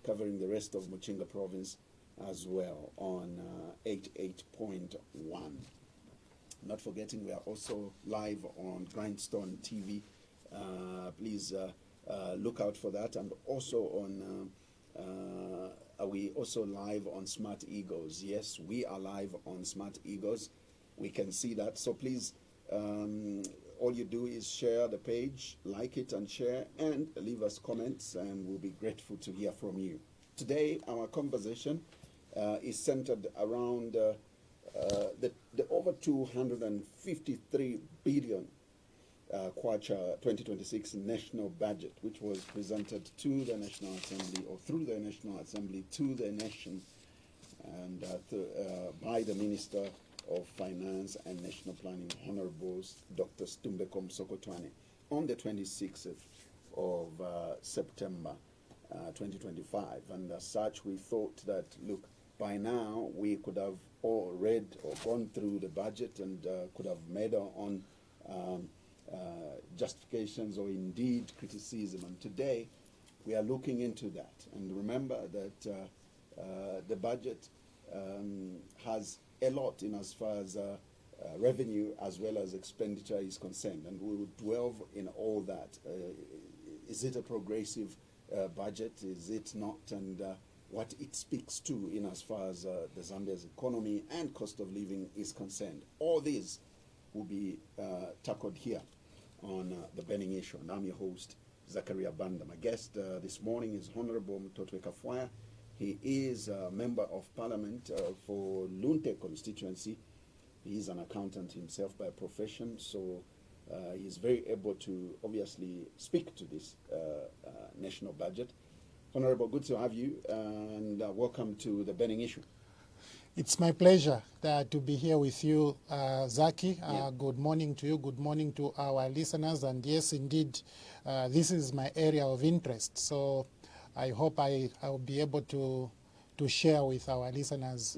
covering the rest of Muchinga province as well on 88.1. Not forgetting we are also live on Grindstone TV. Please look out for that. And also on, are we also live on Smart Egos? Yes, we are live on Smart Egos. We can see that. So please, all you do is share the page, like it and share, and leave us comments, and we'll be grateful to hear from you. Today, our conversation is centered around the over 253 billion Kwacha 2026 national budget, which was presented to the National Assembly, or through the National Assembly to the nation, and by the Minister of Finance and National Planning, Honorable Dr. Stumbeko Msokotwane, on the 26th of September 2025. And as such, we thought that, look, by now we could have all read or gone through the budget and could have made our own justifications or indeed criticism. And today we are looking into that. And remember that the budget has a lot in as far as revenue as well as expenditure is concerned, and we will dwell in all that. Is it a progressive budget? Is it not? And what it speaks to in as far as the Zambia's economy and cost of living is concerned. All these will be tackled here on the burning issue. And I'm your host, Zakaria Banda. My guest this morning is Honorable Mutotwe Kafwaya. He is a member of parliament for Lunte constituency. He is an accountant himself by profession, so he is very able to obviously speak to this national budget. Honorable, good to have you, and welcome to the burning issue. It's my pleasure to be here with you, Zaki. Yeah. Good morning to you. Good morning to our listeners. And yes, indeed, this is my area of interest. So I hope I'll be able to share with our listeners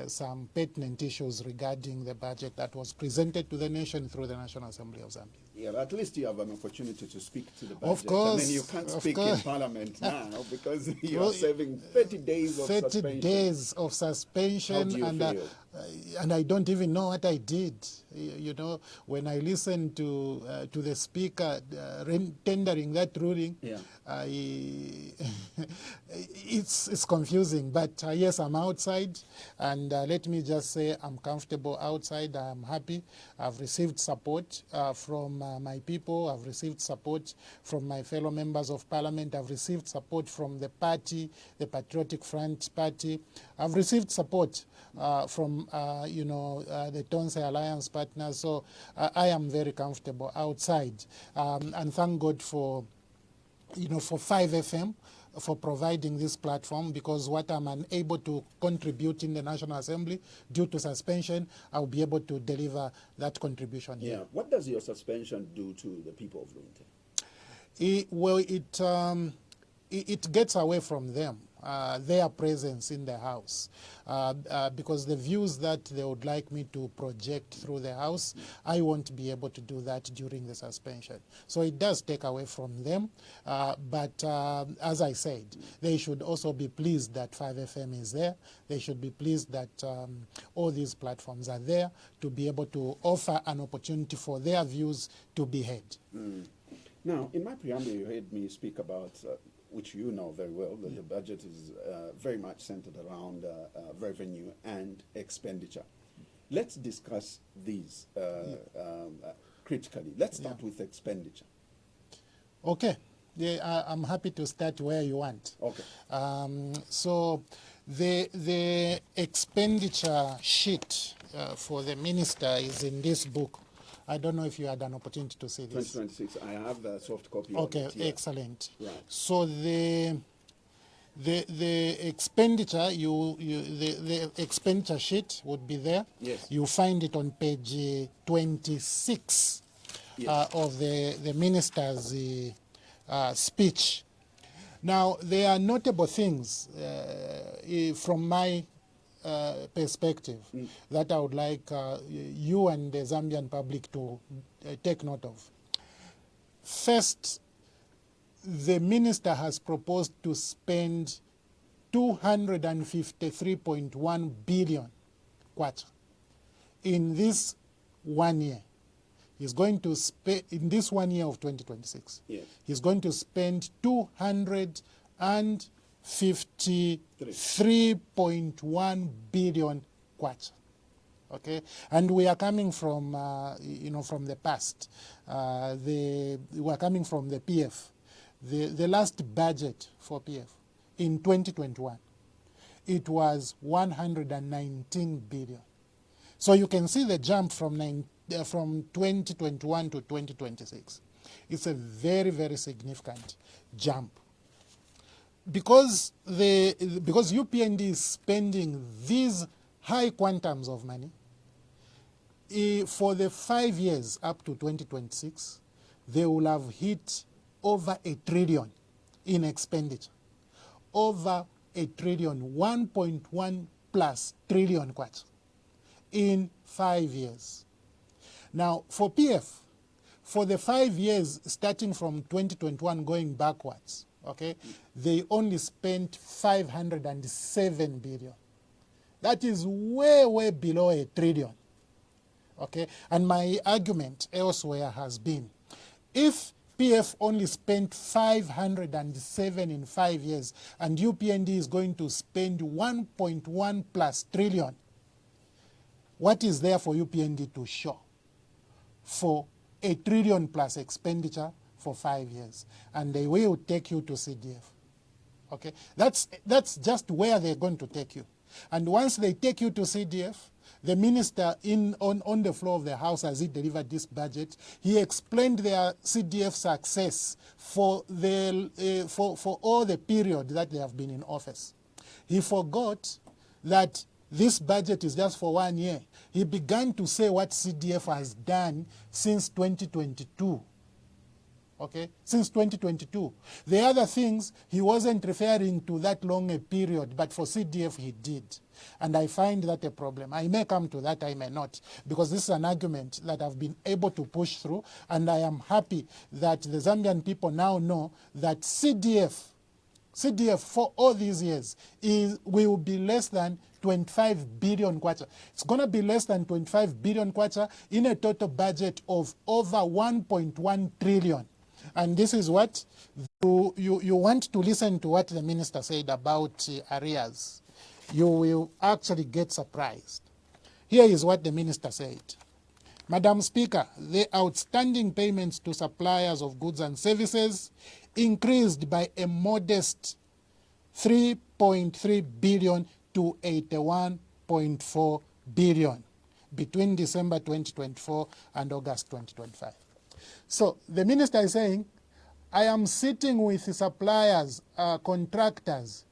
some pertinent issues regarding the budget that was presented to the nation through the National Assembly of Zambia. Yeah, at least you have an opportunity to speak to the budget. Of course. I mean, you can't speak in parliament now because you Well, are serving 30 days of 30 suspension. days of suspension. How do you feel? And I don't even know what I did. You know, when I listened to the speaker tendering that ruling, it's confusing. But yes, I'm outside, and let me just say I'm comfortable outside. I'm happy. I've received support from my people. I've received support from my fellow members of parliament. I've received support from the party, the Patriotic Front Party. I've received support from the Tonse Alliance partners. So I am very comfortable outside, and thank God for 5FM for providing this platform, because what I'm unable to contribute in the National Assembly due to suspension, I'll be able to deliver that contribution here. Yeah. What does your suspension do to the people of Lunte? It gets away from them, their presence in the House, because the views that they would like me to project through the House, I won't be able to do that during the suspension. So it does take away from them, but as I said, they should also be pleased that 5FM is there. They should be pleased that all these platforms are there to be able to offer an opportunity for their views to be heard. Now, in my preamble, you heard me speak about which you know very well, that the budget is very much centered around revenue and expenditure. Let's discuss these critically. Let's start with expenditure. Okay. Yeah, I'm happy to start where you want. Okay. So the expenditure sheet for the minister is in this book. I don't know if you had an opportunity to see this. 2026. I have the soft copy. Okay, of it, yeah. excellent. Right. So the expenditure the expenditure sheet would be there. Yes. You find it on page 26 of the minister's speech. Now there are notable things from my perspective that I would like you and the Zambian public to take note of. First, the minister has proposed to spend 253.1 billion kwacha in this 1 year. He's going to spend, in this 1 year of 2026, Yes. he's going to spend 253.1 billion kwacha. Okay, and we are coming from, from the past. We are coming from the PF. The last budget for PF in 2021, it was 119 billion. So you can see the jump from 2021 to 2026. It's a very, very significant jump. Because UPND is spending these high quantums of money, for the 5 years up to 2026, they will have hit over 1 trillion in expenditure. Over 1 trillion, 1.1 plus trillion kwacha in 5 years. Now, for PF, for the 5 years starting from 2021 going backwards, okay, they only spent 507 billion. That is way, way below 1 trillion. Okay, and my argument elsewhere has been, if PF only spent 507 in 5 years and UPND is going to spend 1.1 plus trillion, what is there for UPND to show for 1 trillion plus expenditure for 5 years? And they will take you to CDF. Okay, that's just where they're going to take you. And once they take you to CDF, the minister on the floor of the House, as he delivered this budget, he explained their CDF success for all the period that they have been in office. He forgot that this budget is just for 1 year. He began to say what CDF has done since 2022. Okay, since 2022. The other things, he wasn't referring to that long a period, but for CDF he did. And I find that a problem. I may come to that, I may not, because this is an argument that I've been able to push through, and I am happy that the Zambian people now know that CDF for all these years will be less than 25 billion kwacha. It's going to be less than 25 billion kwacha in a total budget of over 1.1 trillion. And this is what you want to listen to what the minister said about arrears. You will actually get surprised. Here is what the minister said. Madam Speaker, the outstanding payments to suppliers of goods and services increased by a modest 3.3 billion to 81.4 billion between December 2024 and August 2025. So the minister is saying, I am sitting with suppliers, contractors,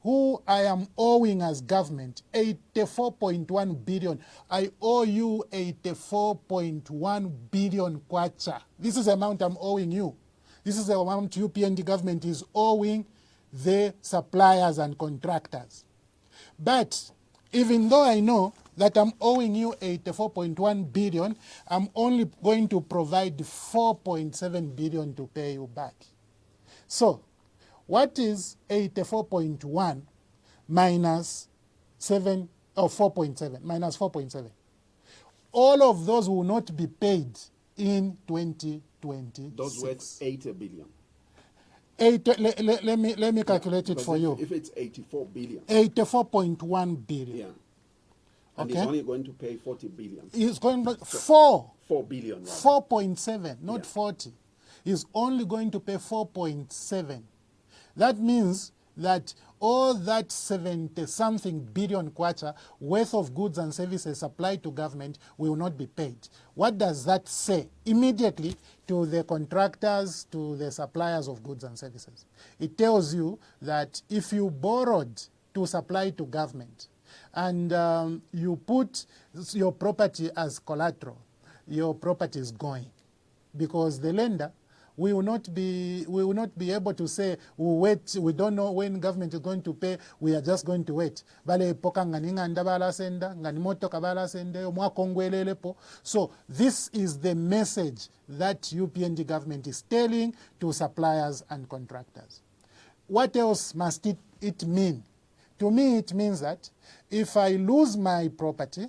who I am owing as government 84.1 billion. I owe you 84.1 billion kwacha. This is the amount I'm owing you. This is the amount UPND government is owing the suppliers and contractors. But even though I know that I'm owing you 84.1 billion, I'm only going to provide 4.7 billion to pay you back. So, what is 84.1 minus 7, or 4.7, minus 4.7? All of those will not be paid in 2026. Those worth 80 billion. Let me calculate it for you. If it's 84 billion. 84.1 billion. Yeah. And Okay. he's only going to pay 40 billion. He's going to 4 billion. Rather. 4.7, not Yeah. 40. He's only going to pay 4.7. That means that all that 70-something billion kwacha worth of goods and services supplied to government will not be paid. What does that say immediately to the contractors, to the suppliers of goods and services? It tells you that if you borrowed to supply to government and you put your property as collateral, your property is going, because the lender we will not be able to say we wait. We don't know when government is going to pay. We are just going to wait. So this is the message that UPND government is telling to suppliers and contractors. What else must it mean? To me, it means that if I lose my property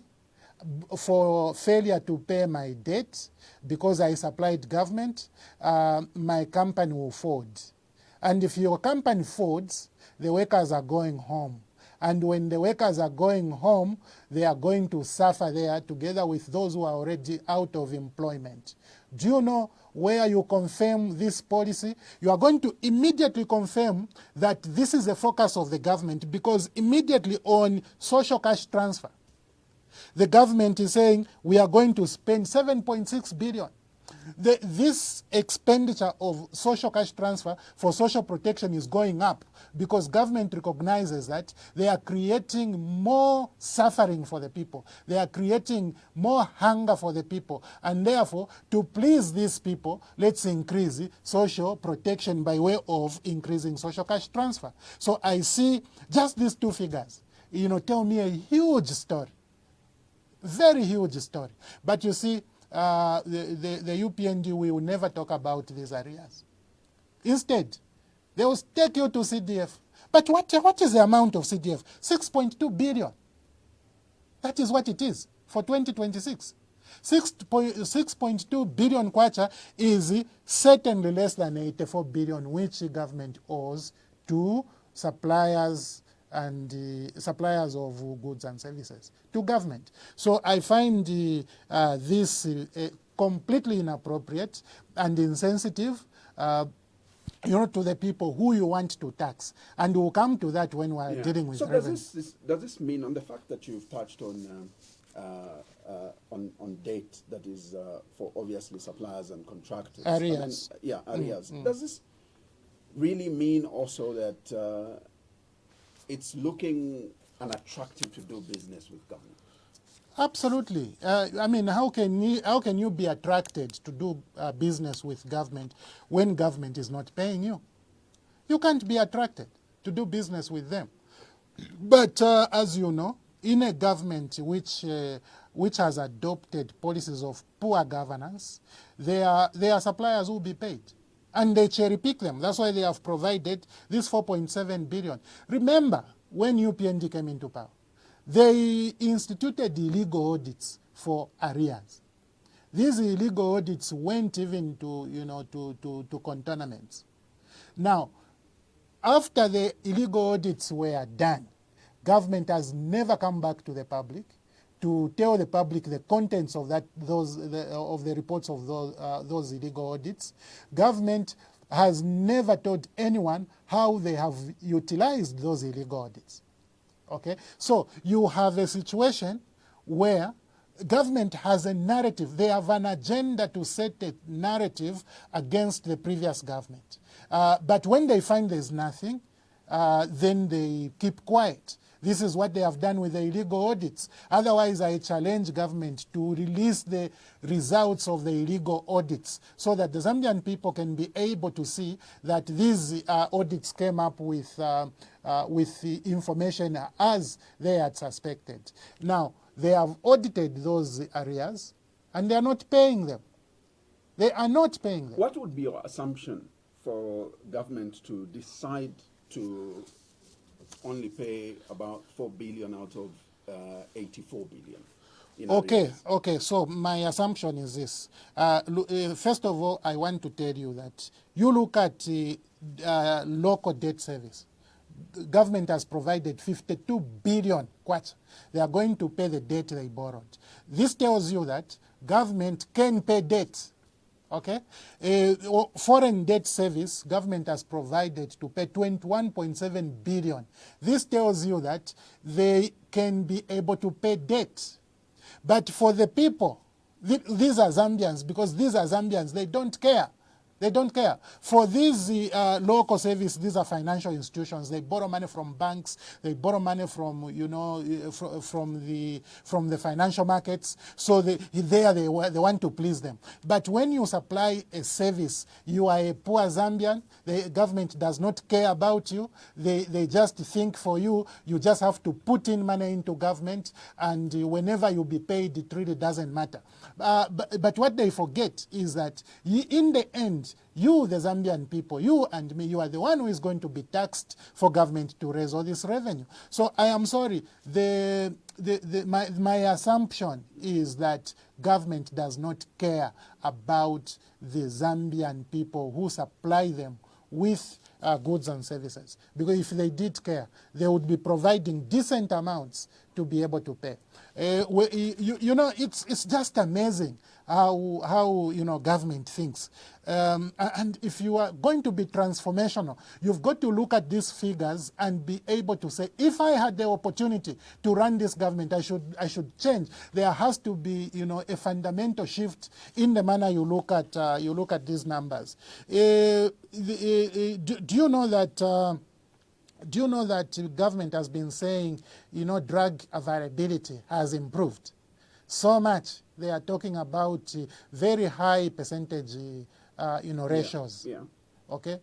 for failure to pay my debt because I supplied government, my company will fold. And if your company folds, the workers are going home. And when the workers are going home, they are going to suffer there together with those who are already out of employment. Do you know where you confirm this policy? You are going to immediately confirm that this is the focus of the government, because immediately on social cash transfer, the government is saying we are going to spend 7.6 billion. This expenditure of social cash transfer for social protection is going up because government recognizes that they are creating more suffering for the people. They are creating more hunger for the people. And therefore, to please these people, let's increase social protection by way of increasing social cash transfer. So I see just these two figures, tell me a huge story. Very huge story. But you see, the UPND will never talk about these areas. Instead, they will take you to CDF. But what is the amount of CDF? 6.2 billion. That is what it is for 2026. 6.2 billion kwacha is certainly less than 84 billion, which the government owes to suppliers and suppliers of goods and services to government. So I find this completely inappropriate and insensitive to the people who you want to tax. And we'll come to that when we're dealing with revenue. Does this mean, on the fact that you've touched on debt that is for obviously suppliers and contractors? Arrears. Arrears. Does this really mean also that it's looking unattractive to do business with government? Absolutely. How can you be attracted to do business with government when government is not paying you? You can't be attracted to do business with them. But as you know, in a government which has adopted policies of poor governance, their suppliers will be paid. And they cherry pick them. That's why they have provided this 4.7 billion. Remember, when UPND came into power, they instituted illegal audits for arrears. These illegal audits went even to cantonments. Now, after the illegal audits were done, government has never come back to the public to tell the public the contents of the reports of those illegal audits. Government has never told anyone how they have utilized those illegal audits. Okay, so you have a situation where government has a narrative. They have an agenda to set a narrative against the previous government. But when they find there's nothing, then they keep quiet. This is what they have done with the illegal audits. Otherwise, I challenge government to release the results of the illegal audits so that the Zambian people can be able to see that these audits came up with the information as they had suspected. Now, they have audited those areas and they are not paying them. They are not paying them. What would be your assumption for government to decide to only pay about 4 billion out of 84 billion? Okay, so my assumption is this. First of all, I want to tell you that you look at local debt service. The government has provided 52 billion kwacha. They are going to pay the debt they borrowed. This tells you that government can pay debt. Okay, foreign debt service, government has provided to pay 21.7 billion. This tells you that they can be able to pay debt. But for the people, these are Zambians, because these are Zambians, they don't care. They don't care. For these local service, these are financial institutions. They borrow money from banks. They borrow money from, from the financial markets. So they want to please them. But when you supply a service, you are a poor Zambian. The government does not care about you. They just think for you. You just have to put in money into government, and whenever you be paid, it really doesn't matter. But what they forget is that in the end, you, the Zambian people, you and me, you are the one who is going to be taxed for government to raise all this revenue. So I am sorry, my assumption is that government does not care about the Zambian people who supply them with goods and services. Because if they did care, they would be providing decent amounts to be able to pay. It's just amazing how government thinks. And if you are going to be transformational, you've got to look at these figures and be able to say, if I had the opportunity to run this government, I should change. There has to be, a fundamental shift in the manner you look at these numbers. Do you know that? Do you know that the government has been saying, drug availability has improved so much? They are talking about very high percentage, ratios. Yeah. Okay,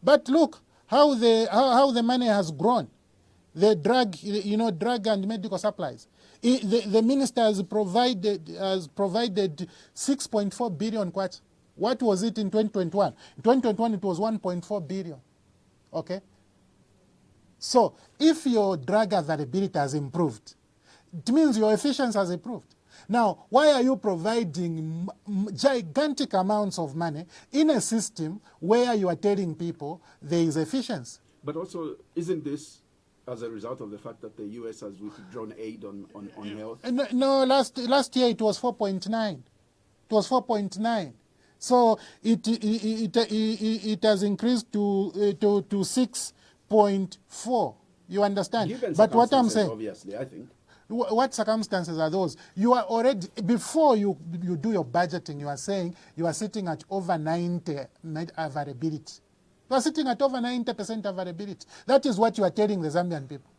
but look how the money has grown. The drug, drug and medical supplies. The minister has provided 6.4 billion kwacha. What was it in 2021? In 2021, it was 1.4 billion. Okay. So if your drug availability has improved, it means your efficiency has improved. Now, why are you providing gigantic amounts of money in a system where you are telling people there is efficiency? But also, isn't this as a result of the fact that the U.S. has withdrawn aid on health? No, last year it was 4.9. It was 4.9. So it has increased to 6.4. You understand? Given but what I'm saying, obviously, I think. What circumstances are those? You are already, before you do your budgeting, you are saying you are sitting at over 90 availability. You are sitting at over 90% availability. That is what you are telling the Zambian people.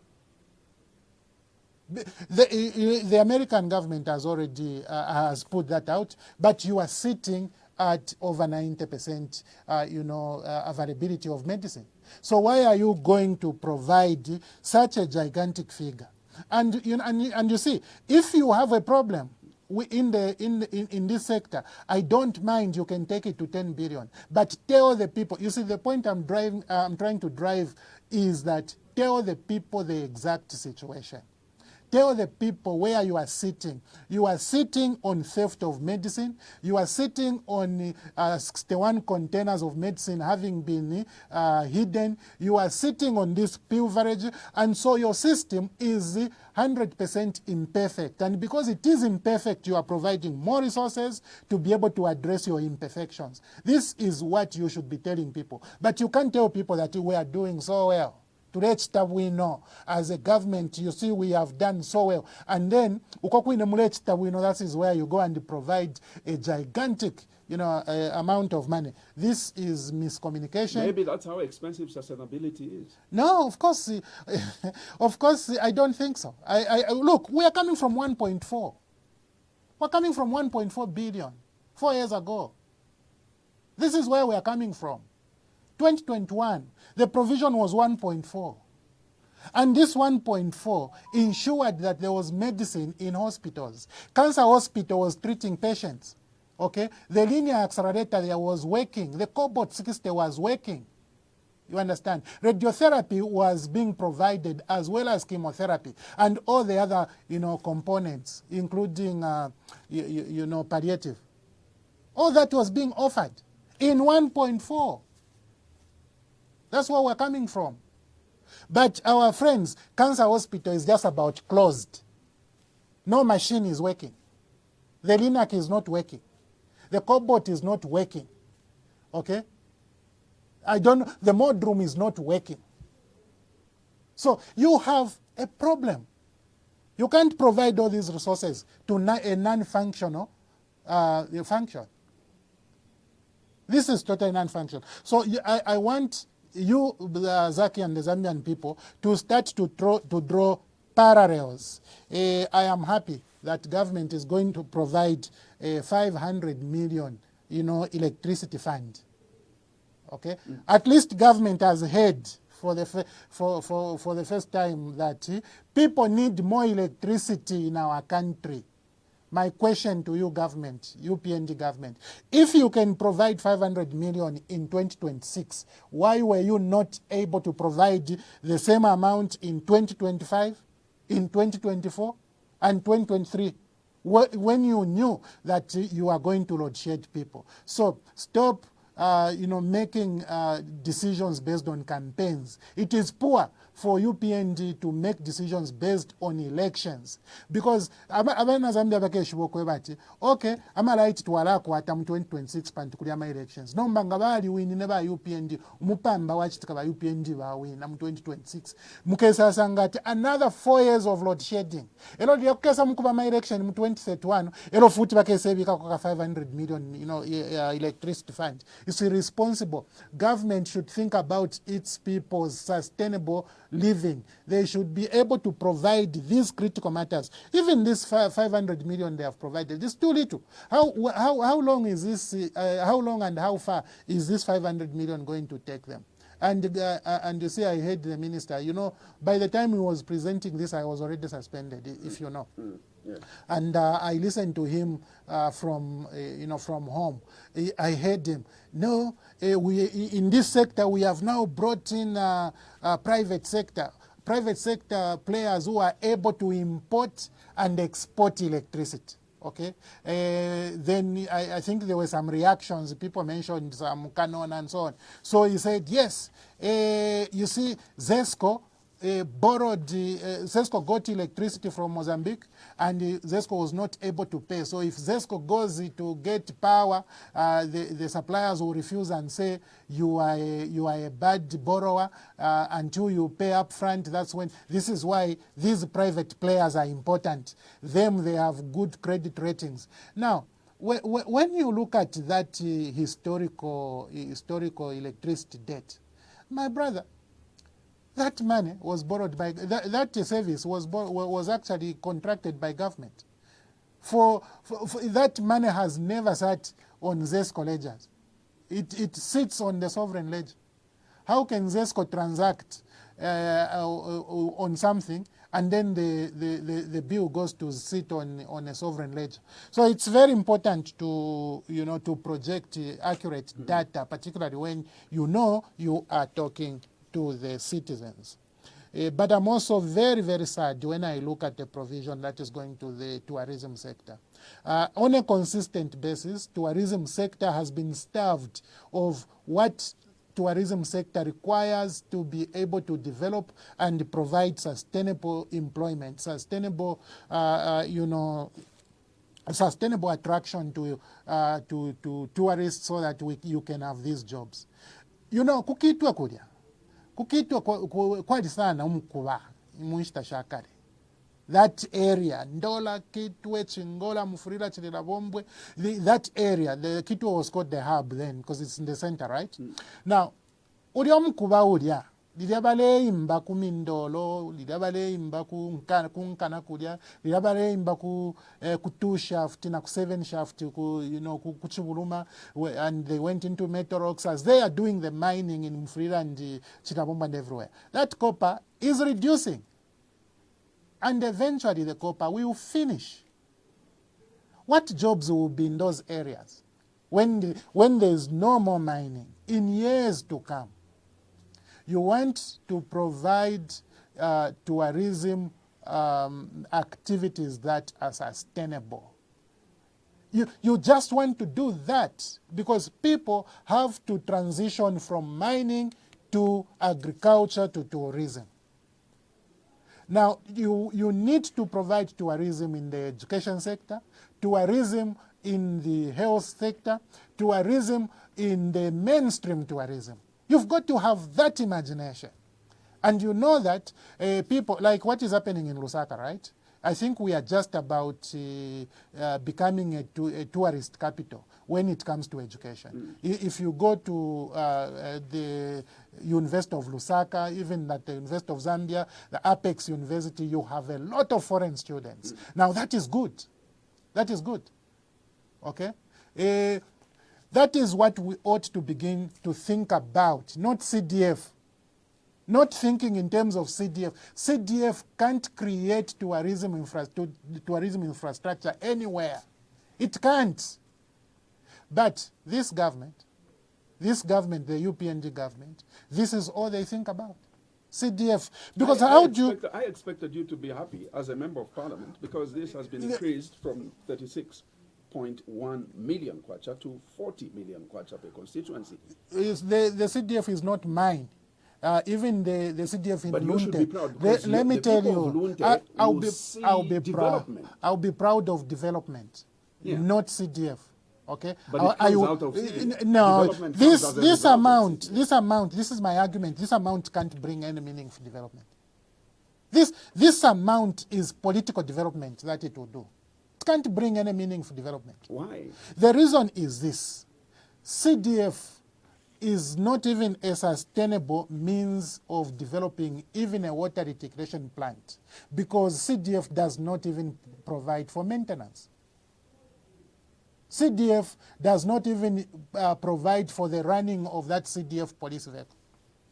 The American government has already has put that out, but you are sitting at over 90% availability of medicine. So why are you going to provide such a gigantic figure? And you see, if you have a problem in this sector, I don't mind. You can take it to 10 billion, but tell the people. You see, the point I'm trying to drive is that tell the people the exact situation. Tell the people where you are sitting. You are sitting on theft of medicine. You are sitting on 61 containers of medicine having been hidden. You are sitting on this pilferage. And so your system is 100% imperfect. And because it is imperfect, you are providing more resources to be able to address your imperfections. This is what you should be telling people. But you can't tell people that we are doing so well. To that stuff we know. As a government, you see, we have done so well. And then, we know that is where you go and provide a gigantic, amount of money. This is miscommunication. Maybe that's how expensive sustainability is. No, of course, I don't think so. Look, we are coming from 1.4. We're coming from 1.4 billion 4 years ago. This is where we are coming from. 2021, the provision was 1.4. And this 1.4 ensured that there was medicine in hospitals. Cancer hospital was treating patients. Okay? The linear accelerator there was working. The cobalt 60 was working. You understand? Radiotherapy was being provided as well as chemotherapy and all the other, components, including, palliative. All that was being offered in 1.4. That's where we're coming from. But our friends, cancer hospital is just about closed. No machine is working. The LINAC is not working. The cobalt is not working. Okay? The mod room is not working. So you have a problem. You can't provide all these resources to a non-functional function. This is totally non-functional. So I want you, Zaki, and the Zambian people to start to draw parallels. I am happy that government is going to provide a 500 million, electricity fund. Okay, at least government has heard for the for the first time that people need more electricity in our country. My question to you, government, UPND government, if you can provide 500 million in 2026, why were you not able to provide the same amount in 2025, in 2024, and 2023? When you knew that you are going to load shed people. So stop making decisions based on campaigns. It is poor for UPND to make decisions based on elections, because abana Zambia bakeshibokwe bati okay amalight twala kwata mu 2026 pantukulya ama elections nombanga bali win ne ba UPND umupamba wachitika ba UPND ba win mu 2026 mukesa sangati another 4 years of load shedding elo lyokesa mukuba ama election mu 2031 elo futi bakesebika kwa 500 million electricity fund. It's irresponsible. Government should think about its people's sustainable living. They should be able to provide these critical matters. Even this 500 million they have provided is too little. How long is this? How long and how far is this 500 million going to take them? And you see, I heard the minister. By the time he was presenting this, I was already suspended. If you know. Yeah. And I listened to him from home. I heard him. No, we in this sector we have now brought in private sector players who are able to import and export electricity. Okay, then I think there were some reactions. People mentioned some canon and so on. So he said, yes, you see, ZESCO ZESCO got electricity from Mozambique, and ZESCO was not able to pay. So if ZESCO goes to get power, the suppliers will refuse and say you are a bad borrower until you pay up front. That's when. This is why these private players are important. They have good credit ratings. Now, when you look at that historical electricity debt, my brother, that money was borrowed by that service was actually contracted by government. For that money has never sat on ZESCO ledgers. It sits on the sovereign ledger. How can ZESCO transact on something and then the bill goes to sit on a sovereign ledger? So it's very important to project accurate data, particularly when you are talking to the citizens. But I'm also very, very sad when I look at the provision that is going to the tourism sector. On a consistent basis, tourism sector has been starved of what tourism sector requires to be able to develop and provide sustainable employment, sustainable attraction to tourists, so that you can have these jobs. Kukitwa kulia. Kukitwa kwali sana umkuwa imuishita shakari. That area, Ndola, Kitwe, Chingola, Mufurira, Chirilabombwe, that area, the Kitwe was called the hub then because it's in the center, right? Now, ulia mkuba ulia, liliabale imba kumindolo, liliabale imba kunkana kulia, liliabale imba ku 2 shaft, na ku 7 shaft, kuchibuluma, and they went into metal rocks as they are doing the mining in Mufurira and Chirabomba and everywhere. That copper is reducing. And eventually the copper will finish. What jobs will be in those areas when there's no more mining in years to come? You want to provide tourism activities that are sustainable. You just want to do that because people have to transition from mining to agriculture to tourism. Now, you need to provide tourism in the education sector, tourism in the health sector, tourism in the mainstream tourism. You've got to have that imagination. And you know that people, like what is happening in Lusaka, right? I think we are just about becoming a tourist capital when it comes to education. If you go to the University of Lusaka, even at the University of Zambia, the Apex University, you have a lot of foreign students. Now that is good. That is good. Okay? That is what we ought to begin to think about, not CDF. Not thinking in terms of CDF. CDF can't create tourism infrastructure anywhere. It can't. But this government, the UPND government, this is all they think about. CDF. Because I expected you to be happy as a member of parliament because this has been increased from 36.1 million kwacha to 40 million kwacha per constituency. The CDF is not mine. Even the CDF in but Lunte. You should be proud. Let me tell you, I'll be proud of development, not CDF. Okay. But it comes out of CDF. No, this amount, this is my argument. This amount can't bring any meaningful development. This amount is political development that it will do. It can't bring any meaningful development. Why? The reason is this: CDF is not even a sustainable means of developing even a water reticulation plant because CDF does not even provide for maintenance. CDF does not even provide for the running of that CDF police vehicle.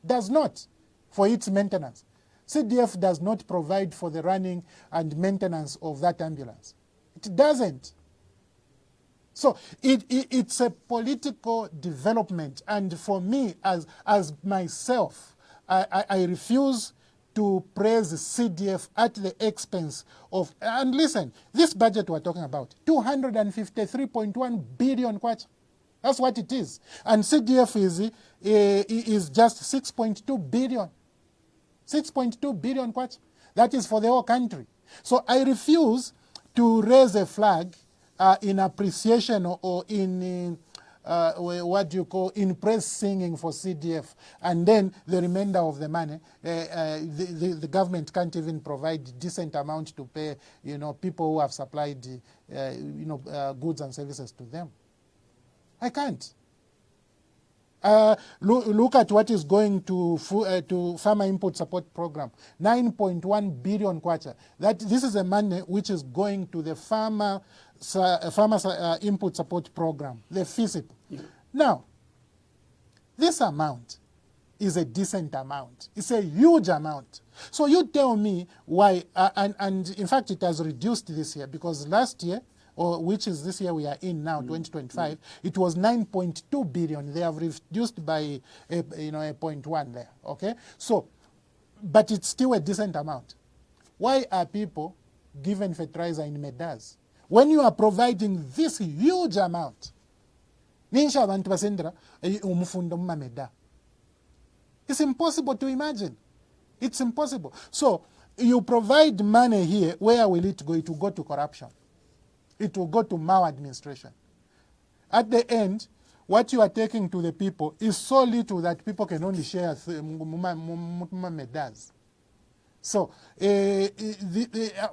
Does not, for its maintenance. CDF does not provide for the running and maintenance of that ambulance. It doesn't. So it's a political development, and for me, as myself, I refuse to praise CDF at the expense of. And listen, this budget we're talking about, 253.1 billion kwacha. That's what it is, and CDF is just 6.2 billion. 6.2 billion kwacha. That is for the whole country. So I refuse to raise a flag in appreciation or in what do you call in praise singing for CDF, and then the remainder of the money, the government can't even provide decent amount to pay, people who have supplied, goods and services to them. I can't. Look at what is going to Farmer Input Support Program, 9.1 billion kwacha. This is a money which is going to the Farmer Input Support Program, the FISIP. Yeah. Now, this amount is a decent amount. It's a huge amount. So you tell me why, and in fact it has reduced this year because last year, or which is this year we are in now, 2025, it was 9.2 billion. They have reduced by a 0.1 there, okay? So, but it's still a decent amount. Why are people given fertilizer in medals? When you are providing this huge amount, it's impossible to imagine. It's impossible. So you provide money here, where will it go? It will go to corruption. It will go to maladministration. At the end, what you are taking to the people is so little that people can only share medals. So,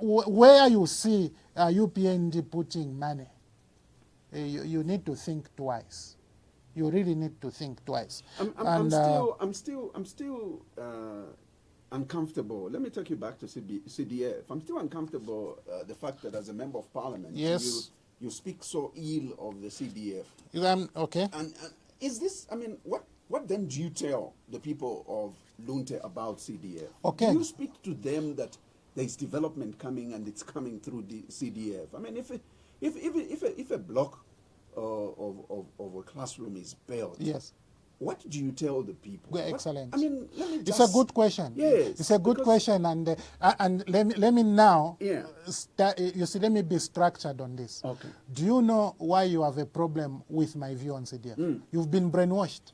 where you see UPND putting money, you need to think twice. You really need to think twice. I'm still uncomfortable. Let me take you back to CDF. I'm still uncomfortable the fact that as a member of parliament, yes, you speak so ill of the CDF. Okay. And is this? I mean, what then do you tell the people of Lunte about CDF? Okay. Do you speak to them that there is development coming and it's coming through the CDF? I mean, if a block of a classroom is built, yes, what do you tell the people? Excellent. I mean, let me just, it's a good question. Yes, it's a good question, and let me now. Yeah. Let me be structured on this. Okay. Do you know why you have a problem with my view on CDF? You've been brainwashed.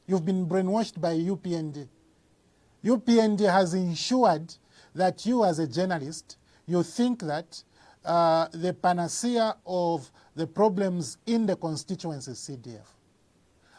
You've been brainwashed by UPND. UPND has ensured that you, as a journalist, you think that the panacea of the problems in the constituency is CDF.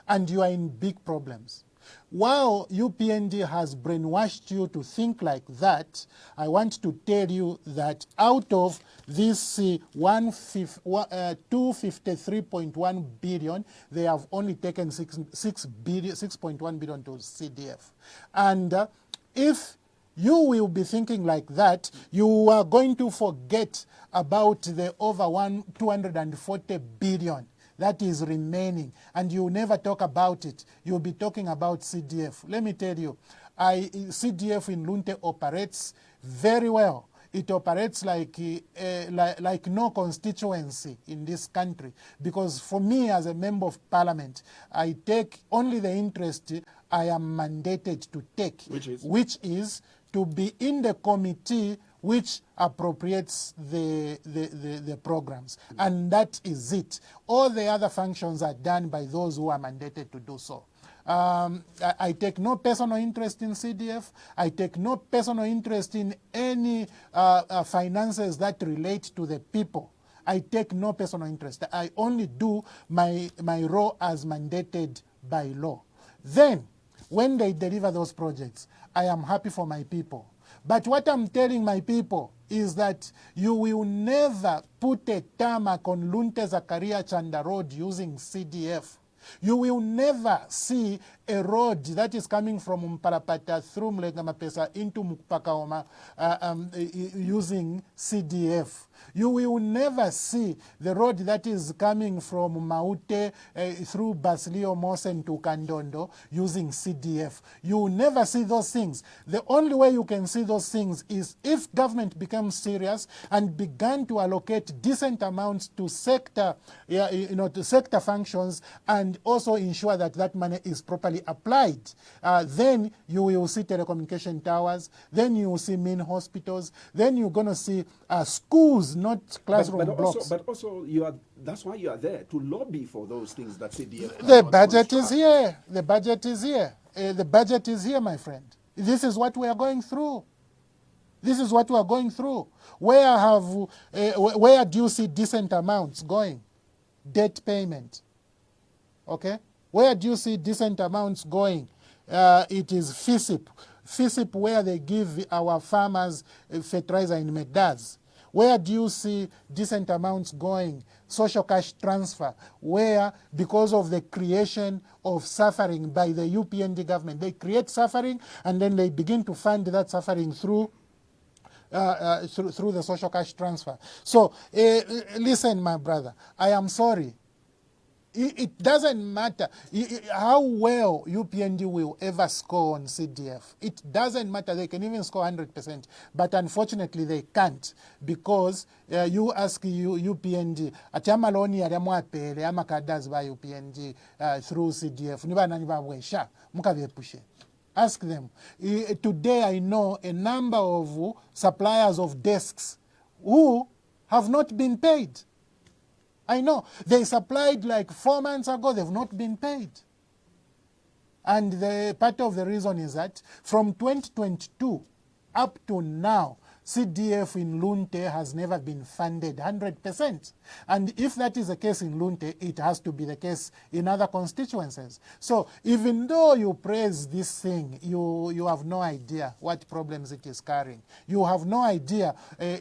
And you are in big problems. While UPND has brainwashed you to think like that, I want to tell you that out of this 253.1 billion, they have only taken 6.1 billion to CDF. And if you will be thinking like that, you are going to forget about the over 240 billion that is remaining, and you never talk about it. You'll be talking about CDF. Let me tell you, CDF in Lunte operates very well. It operates like no constituency in this country, because for me as a member of parliament, I take only the interest I am mandated to take, which is to be in the committee which appropriates the programs. And that is it. All the other functions are done by those who are mandated to do so. I take no personal interest in CDF. I take no personal interest in any finances that relate to the people. I take no personal interest. I only do my role as mandated by law. Then, when they deliver those projects, I am happy for my people. But what I'm telling my people is that you will never put a tarmac on Lunte Zakaria Chanda Road using CDF. You will never see a road that is coming from Mpalapata through Mlegamapesa into Mupakaoma using CDF. You will never see the road that is coming from Maute through Basilio Mosen to Kandondo using CDF. You will never see those things. The only way you can see those things is if government becomes serious and began to allocate decent amounts to sector, to sector functions, and also ensure that that money is properly applied. Then you will see telecommunication towers, then you will see main hospitals, then you're going to see schools, not classroom blocks. But also, that's why you are there, to lobby for those things that CDF The budget is here. The budget is here. The budget is here, my friend. This is what we are going through. This is what we are going through. Where do you see decent amounts going? Debt payment. Okay? Where do you see decent amounts going? It is FISIP. FISIP, where they give our farmers fertilizer in Medaz. Where do you see decent amounts going? Social cash transfer, where because of the creation of suffering by the UPND government, they create suffering and then they begin to fund that suffering through the social cash transfer. So listen, my brother, I am sorry. It doesn't matter how well UPND will ever score on CDF. It doesn't matter. They can even score 100%. But unfortunately, they can't, because you ask UPND, atiamaloni yaliamwapele amakadazi ba UPND through CDF. Ask them. Today I know a number of suppliers of desks who have not been paid. I know. They supplied like 4 months ago, they've not been paid. And part of the reason is that from 2022 up to now, CDF in Lunte has never been funded 100%. And if that is the case in Lunte, it has to be the case in other constituencies. So even though you praise this thing, you have no idea what problems it is carrying. You have no idea,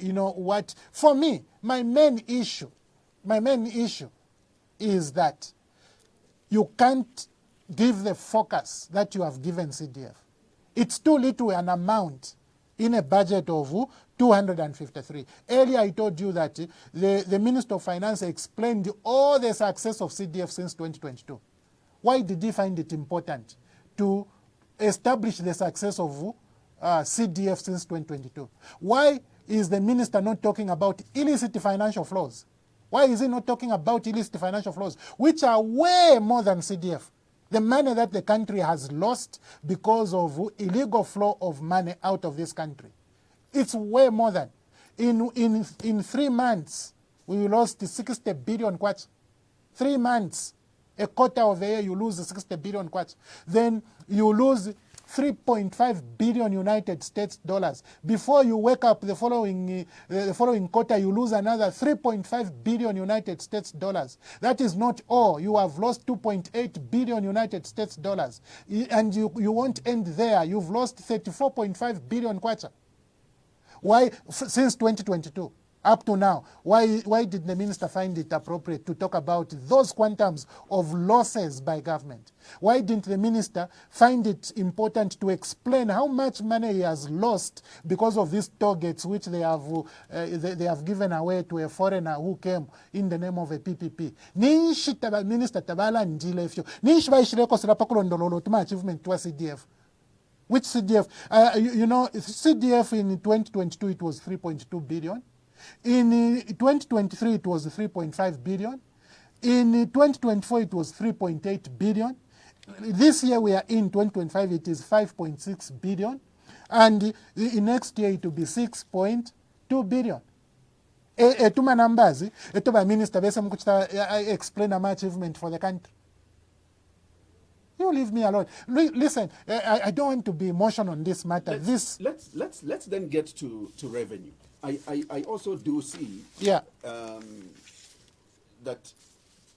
what. For me, my main issue is that you can't give the focus that you have given CDF. It's too little an amount in a budget of 253. Earlier I told you that the Minister of Finance explained all the success of CDF since 2022. Why did he find it important to establish the success of CDF since 2022? Why is the minister not talking about illicit financial flows? Why is he not talking about illicit financial flows, which are way more than CDF? The money that the country has lost because of illegal flow of money out of this country. It's way more than. In 3 months, we lost 60 billion kwacha. 3 months, a quarter of the year, you lose 60 billion kwacha. Then you lose 3.5 billion United States dollars. Before you wake up the following quarter, you lose another 3.5 billion United States dollars. That is not all. You have lost 2.8 billion United States dollars. And you won't end there. You've lost 34.5 billion kwacha. Why, since 2022? Up to now, why did the minister find it appropriate to talk about those quantums of losses by government? Why didn't the minister find it important to explain how much money he has lost because of these targets which they have given away to a foreigner who came in the name of a PPP? Minister tabala ndile fyo. Nishi baishireko sirapakulondololo tuma achievement to a CDF. Which CDF? CDF in 2022 it was 3.2 billion. In 2023, it was 3.5 billion. In 2024, it was 3.8 billion. This year we are in 2025, it is 5.6 billion. And in next year, it will be 6.2 billion. Etuma numbers, etuma minister, I explain my achievement for the country. You leave me alone. Listen, I don't want to be emotional on this matter. Let's then get to revenue. I also do see that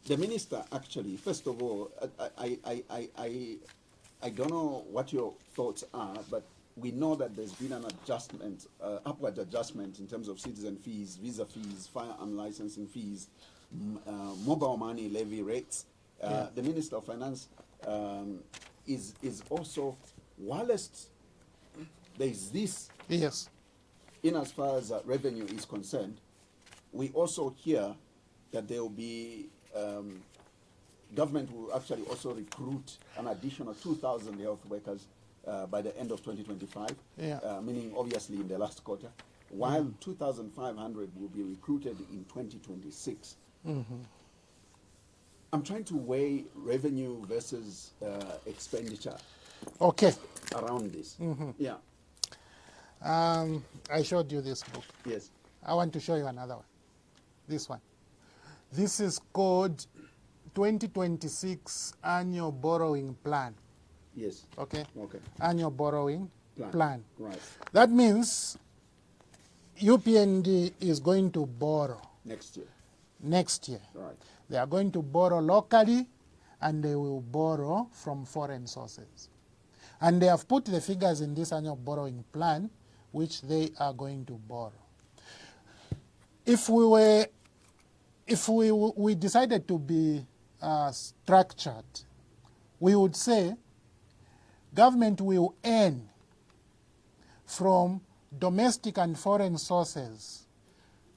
the minister actually, first of all, I don't know what your thoughts are, but we know that there's been an adjustment, upward adjustment in terms of citizen fees, visa fees, firearm licensing fees, mobile money levy rates. The Minister of Finance is also, whilst there's this, yes, in as far as revenue is concerned, we also hear that there will be, government will actually also recruit an additional 2,000 health workers by the end of 2025, meaning obviously in the last quarter, while 2,500 will be recruited in 2026. I'm trying to weigh revenue versus expenditure around this. Yeah. I showed you this book. Yes. I want to show you another one. This one. This is called 2026 Annual Borrowing Plan. Yes. Okay? Okay. Annual Borrowing Plan. Right. That means UPND is going to borrow. Next year. Next year. Right. They are going to borrow locally and they will borrow from foreign sources. And they have put the figures in this annual borrowing plan which they are going to borrow. If we decided to be structured, we would say government will earn from domestic and foreign sources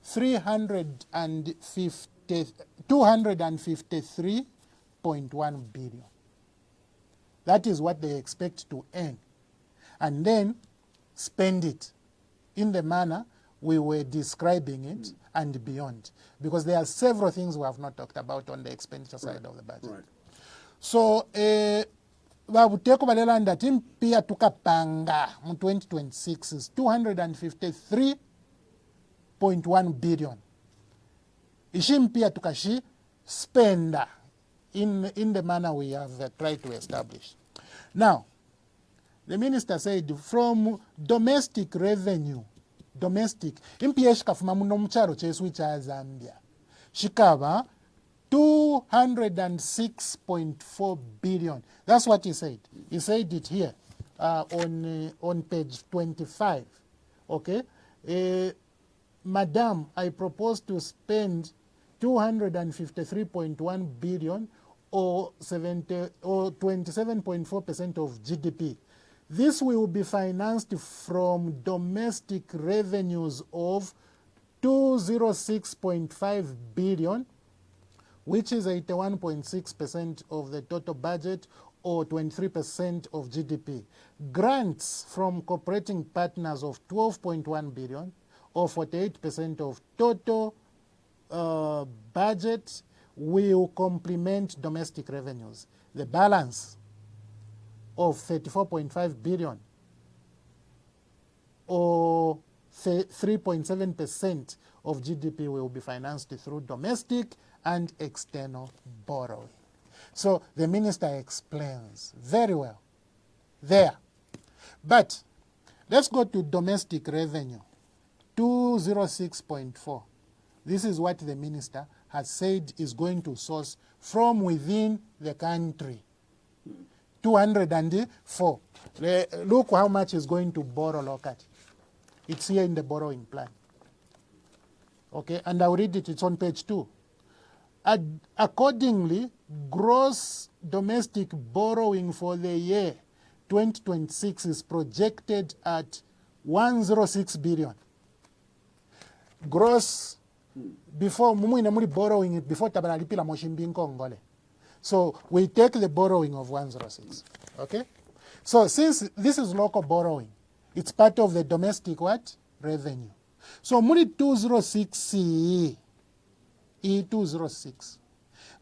253.1 billion. That is what they expect to earn. And then spend it in the manner we were describing it and beyond. Because there are several things we have not talked about on the expenditure side of the budget. Right. So, vabuteko balelanda timpia tukapanga mu 2026 is 253.1 billion. Ishimpia tukashi spenda in the manner we have tried to establish. Now, the minister said from domestic revenue, impia shikafuma muno mcharo chesu cha Zambia, shikaba 206.4 billion. That's what he said. He said it here on page 25. Okay? Madam, I propose to spend 253.1 billion or 27.4% of GDP. This will be financed from domestic revenues of 206.5 billion, which is 81.6% of the total budget or 23% of GDP. Grants from cooperating partners of 12.1 billion or 48% of total budget will complement domestic revenues. The balance of 34.5 billion or 3.7% of GDP will be financed through domestic and external borrowing. So the minister explains very well there But let's go to domestic revenue, 206.4. This is what the minister has said is going to source from within the country. 204. Look how much is going to borrow locally. It's here in the borrowing plan. Okay, and I'll read it. It's on page 2. Accordingly, gross domestic borrowing for the year 2026 is projected at 106 billion. Gross, before mumwe borrowing it before tabaralipila moshimbi Kongole. So we take the borrowing of 106. Okay? So since this is local borrowing, it's part of the domestic what? Revenue. So muli 206 E206.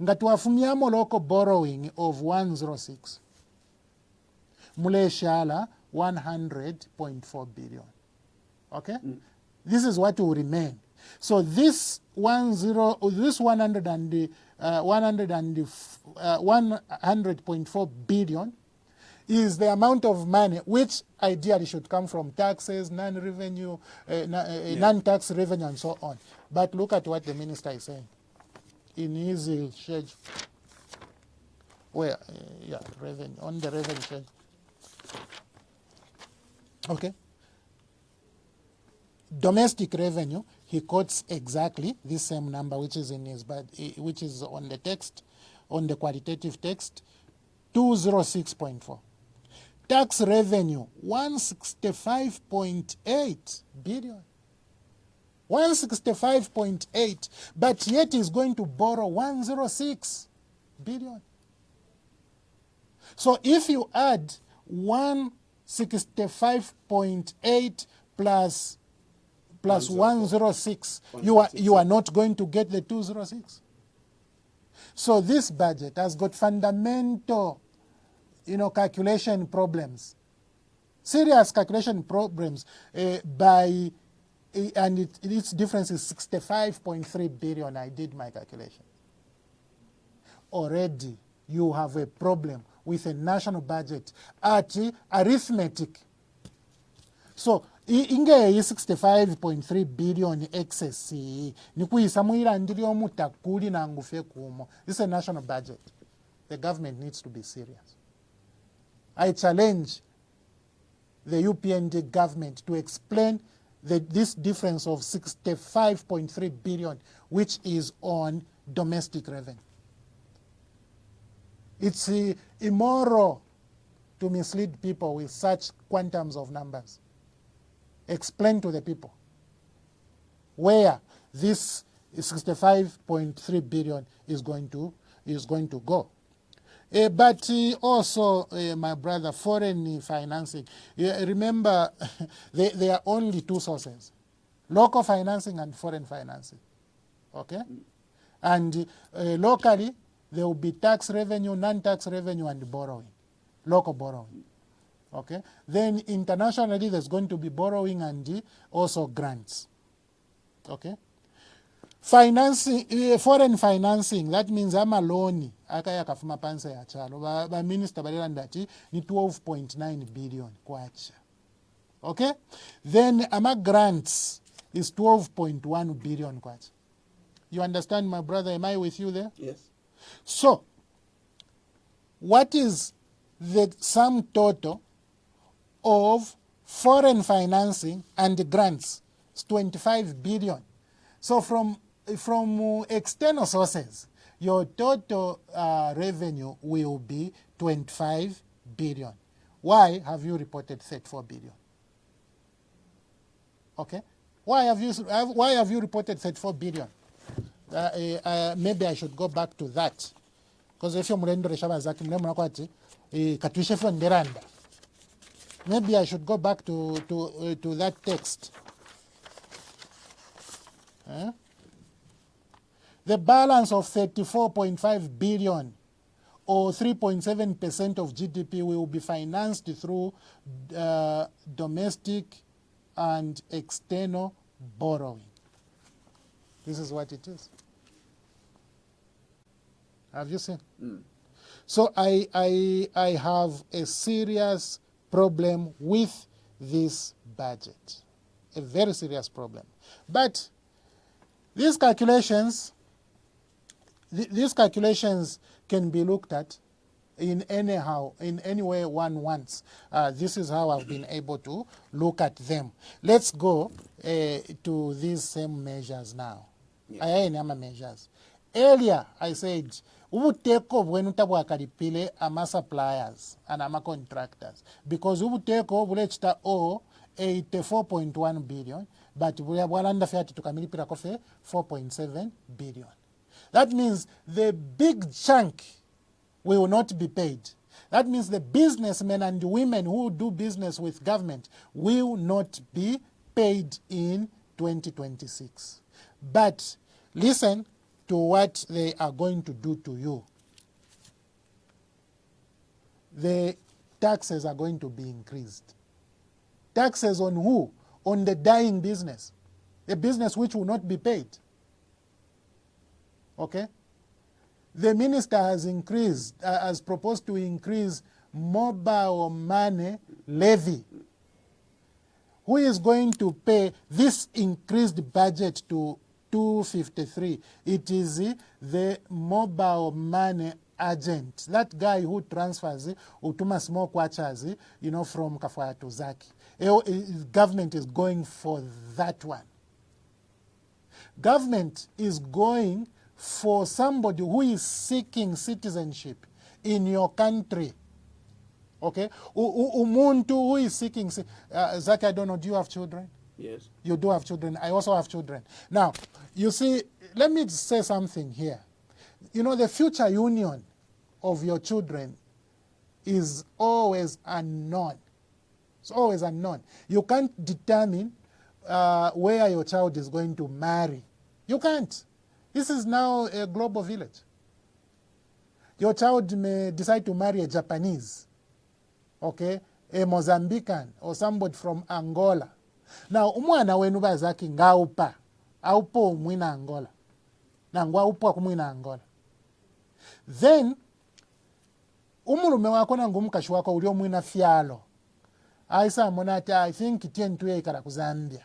Ngatuwafumiamo local borrowing of 106. Mule shala 100.4 billion. Okay? This is what will remain. So this 100.4 billion is the amount of money which ideally should come from taxes, non-revenue, non-tax revenue, and so on. But look at what the minister is saying in his schedule. Where, revenue, on the revenue schedule. Okay. Domestic revenue, he quotes exactly this same number, which is in his, which is on the text, on the qualitative text, 206.4. Tax revenue, 165.8 billion. 165.8, but yet he's going to borrow 106 billion. So if you add 165.8 plus 106, you are not going to get the 206. So this budget has got fundamental, calculation problems, serious calculation problems and its difference is 65.3 billion. I did my calculation. Already you have a problem with a national budget at arithmetic. So inge 65.3 billion excess nikuisa muilandilio mutakuli na ngufe kumo. This is a national budget. The government needs to be serious. I challenge the UPND government to explain this difference of 65.3 billion, which is on domestic revenue. It's immoral to mislead people with such quantums of numbers. Explain to the people where this 65.3 billion is going to go. But also, my brother, foreign financing. Remember, there are only two sources: local financing and foreign financing. Okay, and locally there will be tax revenue, non-tax revenue, and borrowing, local borrowing. Okay, then internationally there's going to be borrowing and also grants. Okay. Financing, foreign financing, that means ama loan akaya kafuma pansa ya chalo ba minister balila ndati ni 12.9 billion kwacha. Okay, then ama grants is 12.1 billion kwacha. You understand, my brother? Am I with you there? Yes. So what is the sum total of foreign financing and grants? It's 25 billion. So from external sources, your total revenue will be 25 billion. Why have you reported 34 billion? Okay, why have you reported 34 billion? Maybe I should go back to that, because if you're maybe I should go back to that text. The balance of 34.5 billion or 3.7% of GDP will be financed through domestic and external borrowing. This is what it is. Have you seen? So I have a serious problem with this budget, a very serious problem. But these calculations can be looked at in any way one wants. This is how I've been able to look at them. Let's go to these same measures now. Yeah. Measures. Earlier, I said, ubuteko bwenuta bwakalipile ama suppliers and ama contractors, because ubuteko bulechita 84.1 billion, but bwalanda fiati tukamilipira kofe 4.7 billion. That means the big chunk will not be paid. That means the businessmen and women who do business with government will not be paid in 2026. But listen to what they are going to do to you. The taxes are going to be increased. Taxes on who? On the dying business. A business which will not be paid. Okay? The minister has proposed to increase mobile money levy. Who is going to pay this increased budget to 253? It is the mobile money agent, that guy who transfers utuma small kwachas, from Kafwaya to Zaki. Government is going for that one. Government is going for somebody who is seeking citizenship in your country. Okay? Umuntu who is seeking... Zaki, I don't know, do you have children? Yes. You do have children. I also have children. Now, you see, let me say something here. The future union of your children is always unknown. It's always unknown. You can't determine where your child is going to marry. You can't. This is now a global village. Your child may decide to marry a Japanese, okay, a Mozambican, or somebody from Angola. Now, umwana wenu bazaki ngaupa, aupo umwina Angola. Na ngwa upo kumwina Angola. Then, umulume wako na ngumkashi wako ulio mwina fialo. Aisa monata, I think tientuye ikara kuzambia.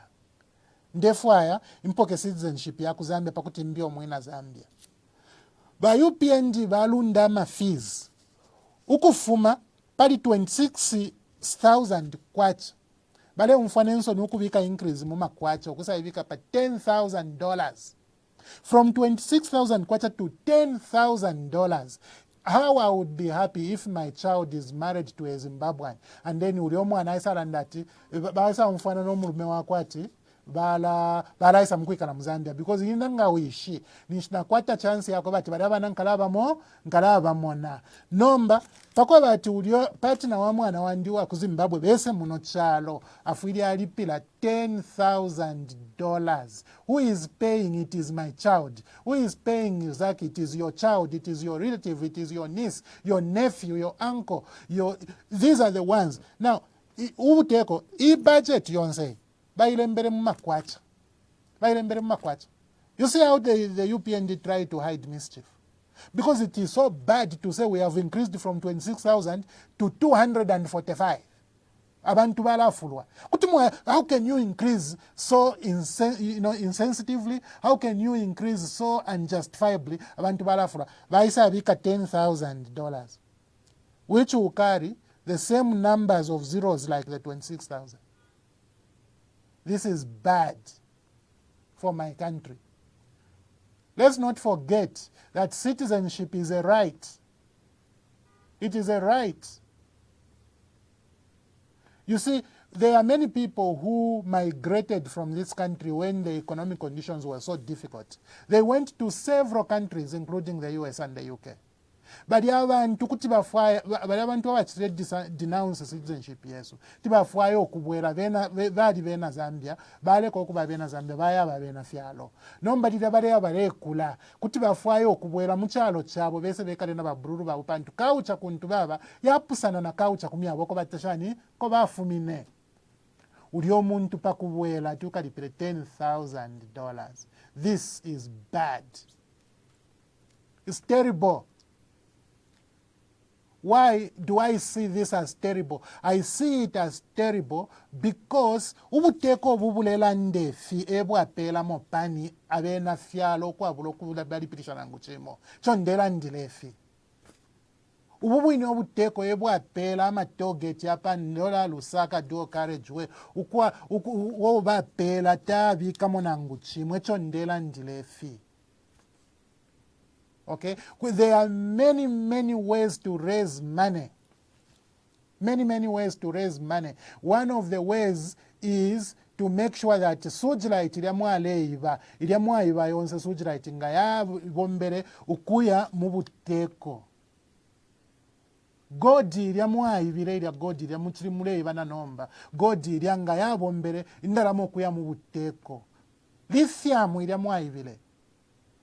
Ndefwaya impoke citizenship ya kuzambia pakuti mbio mwina Zambia. Ba UPND balunda ma fees. Ukufuma pali 26,000 kwacha. Bale umfanenso ni ukuvika increase muma kwacha. Ukusa ivika pa $10,000. From 26,000 kwacha to $10,000. How I would be happy if my child is married to a Zimbabwean. And then uliomu anaisa randati. Baisa umfaneno mulume wakwati. Bala isa mkwika na Mzambia, because yinanga wishi nishina kwata chance yako bati badaba nkalaba mona nomba pakwa bati ulio partner wa mwana wandiwa ku Zimbabwe bese muno chalo afili alipila $10,000. Who is paying? It is my child. Who is paying? Zaki, it is your child, it is your relative, it is your niece, your nephew, your uncle, these are the ones. Now ubuteko I budget yonse bailembere mumakwacha. You see how the UPND try to hide mischief? Because it is so bad to say we have increased from 26,000 to 245. Abantu balafulwa. How can you increase so insensitively? How can you increase so unjustifiably? Abantu balafulwa. Baisa bika $10,000, which will carry the same numbers of zeros like the 26,000. This is bad for my country. Let's not forget that citizenship is a right. It is a right. You see, there are many people who migrated from this country when the economic conditions were so difficult. They went to several countries, including the US and the UK. But abantu kuti bafwaye bali abantu abachire denounce citizenship yesu tibafwaye okubwera bali bena Zambia baleko okuba bena Zambia bayaba bena fyalo nomba tira bale abalekula kuti bafwaye okubwera mu kyalo kyabo bese bekale na babururu ba upantu kaucha kuntu baba yapusana na kaucha kumyabo ko batashani ko bafumine uli omuntu pakubwera tukalipire $10,000. This is bad. It's terrible. Why do I see this as terrible? I see it as terrible because ubuteko bubulela ndefi ebwapela mopani abena fialo kwa bulokula bali pitishana nguchimo. Chondela ndilefi. Ububwini obuteko ebwapela amatogeti apa ndola Lusaka dual carriageway ukwa bapela tabi kamona nguchimo chondela ndilefi. Okay, there are many ways to raise money. Many ways to raise money. One of the ways is to make sure that sujlight iliamwa iba yonse sujlight nga ya bombere ukuya mubuteko. Godi iliamwa ibire ilia godi ilia muchirimule ibana nomba. Godi ilia nga ya bombere indalamo ukuya mubuteko. Lithium iliamwa ibire.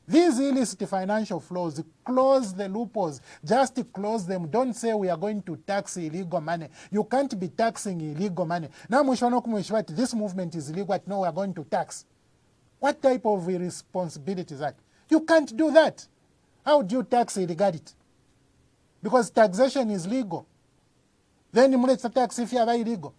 These illicit financial flows, close the loopholes, just close them. Don't say we are going to tax illegal money. You can't be taxing illegal money. Now, this movement is illegal, no, we are going to tax. What type of irresponsibility is that? You can't do that. How do you tax illegality? Because taxation is legal. Then you must tax if you are illegal.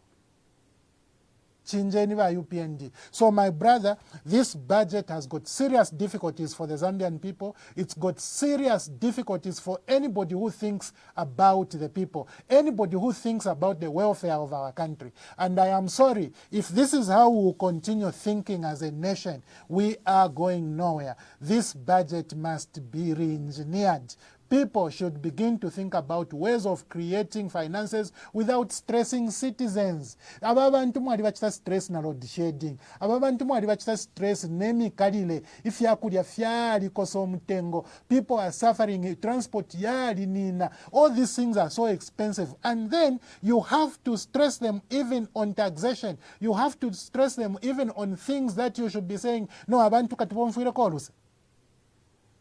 UPND. So my brother, this budget has got serious difficulties for the Zambian people. It's got serious difficulties for anybody who thinks about the people, anybody who thinks about the welfare of our country. And I am sorry, if this is how we will continue thinking as a nation, we are going nowhere. This budget must be re-engineered. People should begin to think about ways of creating finances without stressing citizens. Ababantu mwali bachita stress na load shedding. Ababantu mwali bachita stress nemi kalile. If yakulya fyali koso mtengo. People are suffering. Transport yali nina. All these things are so expensive. And then you have to stress them even on taxation. You have to stress them even on things that you should be saying, no, abantu katibomfuire koluse.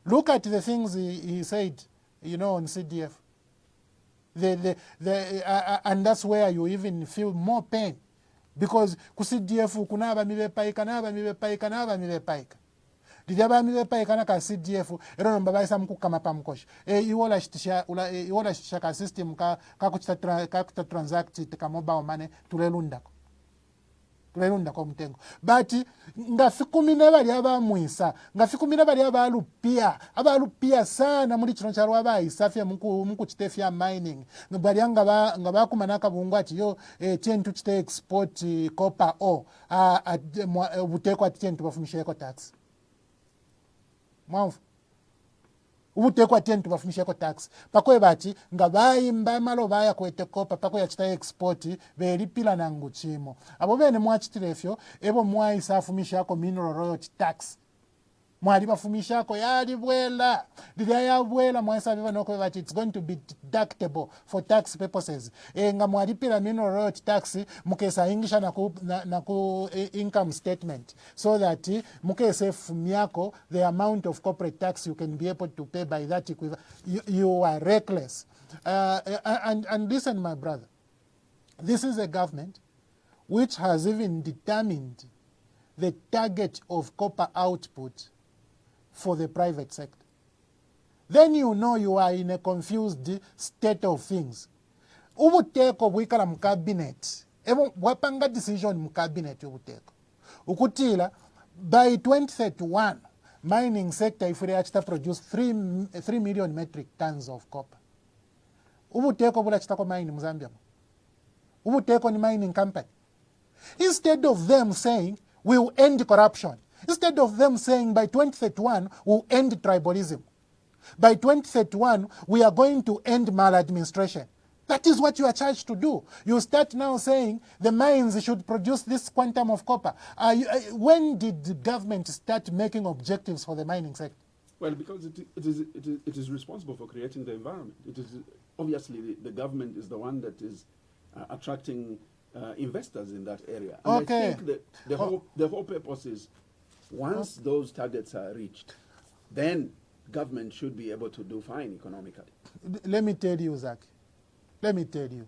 Look at the things he said. You know, on CDF. And that's where you even feel more pain. Because ku CDF kunaba mibepaika naba mibepaika naba mibepaika. Dijaba mibepaika na ka CDF ero mbaba isa mku kama pamkosh. Iwola shitisha ka system ka kuchita transact ka mobile money tulelundako. Tulelunda kwa mtengo. But ngafikumine bali abamwisa, ngafikumine bali abalupia sana muri kino cyarwa abayisafye muku chitefya mining. Bali ngaba kumanaka bungwati yo tientu chite export copper ore buteko atientu bafumisheko tax. Mwafu ubutekwa tientu bafumisheko tax pakwe bati ngabayi mbamalo baya kwete kopa pakwe yachita export belipila na nguchimo abo bene mwachitirefyo ebo mwaisafumishako mineral royalty tax mwali bafumishako yali bwela ya bwela mwaisabeba noko bati it's going to be deductible for tax purposes nga mwalipila mineral royalty tax mukesa ingisha na ku income statement so that mukese fumyako the amount of corporate tax you can be able to pay by that you are reckless and listen my brother, this is a government which has even determined the target of copper output for the private sector. Then you know you are in a confused state of things. Ubuteko bwikala mu cabinet. Wapanga decision mu cabinet ubuteko. Ukutila by 2031 mining sector ifure achita produce 3 million metric tons of copper. Ubuteko bula chita ko mine mu Zambia. Ubuteko ni mining company. Instead of them saying we will end corruption. Instead of them saying by 2031 we'll end tribalism. By 2031 we are going to end maladministration. That is what you are charged to do. You start now saying the mines should produce this quantum of copper. When did the government start making objectives for the mining sector? Well, because it is responsible for creating the environment. It is obviously the government is the one that is attracting investors in that area. And okay. I think that the whole purpose is once those targets are reached, then government should be able to do fine economically. Let me tell you, Zach. Let me tell you.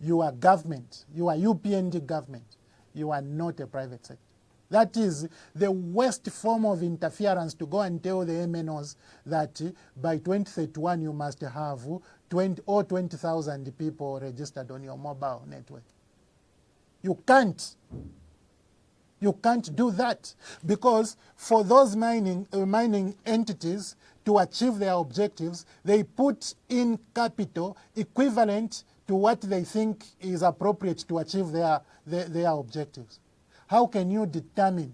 You are government. You are UPND government. You are not a private sector. That is the worst form of interference, to go and tell the MNOs that by 2031 you must have 20,000 people registered on your mobile network. You can't. You can't do that, because for those mining entities to achieve their objectives, they put in capital equivalent to what they think is appropriate to achieve their objectives. How can you determine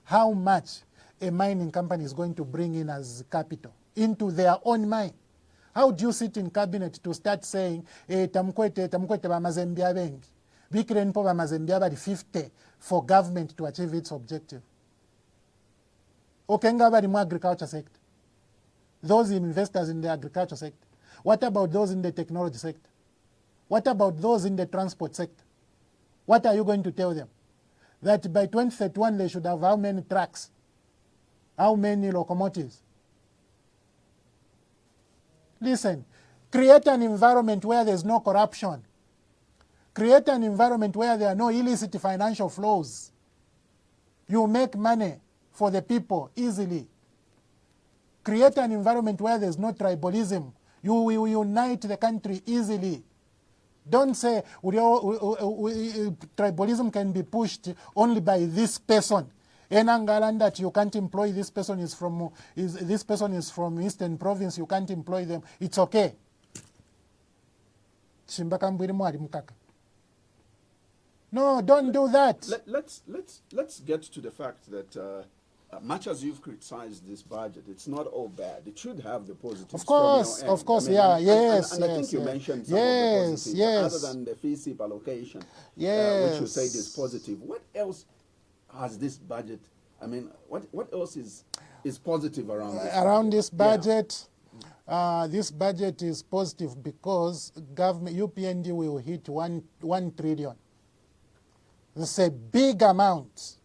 how much a mining company is going to bring in as capital into their own mine? How do you sit in cabinet to start saying, tamkwete bamazembia bengi, bikire npo bamazembia bali 50 for government to achieve its objective? Okenga bali mu agriculture sector. Those investors in the agriculture sector. What about those in the technology sector? What about those in the transport sector? What are you going to tell them? That by 2031 they should have how many trucks? How many locomotives? Listen, create an environment where there's no corruption. Create an environment where there are no illicit financial flows. You make money for the people easily. Create an environment where there's no tribalism. You will unite the country easily. Don't say tribalism can be pushed only by this person. Enangalan that you can't employ this person is from Eastern Province, you can't employ them. It's okay. No, don't do that. Let's get to the fact that much as you've criticized this budget, it's not all bad. It should have the positives. Of course, from your end. of course, I mean, yeah, and, yes, and I yes, think you yes. mentioned some Yes, of the positives, yes. other than the FISIP allocation, which you said is positive. What else has this budget? I mean, what else is positive around this? Around this budget, Yeah. this budget is positive because government UPND will hit 1 trillion. That's a big amount.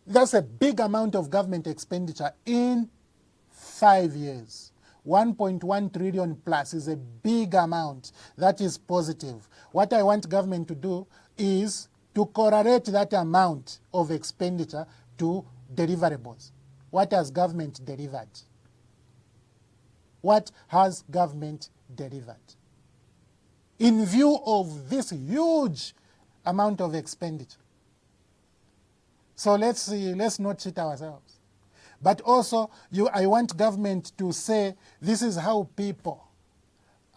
That's a big amount of government expenditure in 5 years. 1.1 trillion plus is a big amount. That is positive. What I want government to do is to correlate that amount of expenditure to deliverables. What has government delivered? What has government delivered? In view of this huge amount of expenditure. So let's not cheat ourselves. But also, I want government to say, this is how people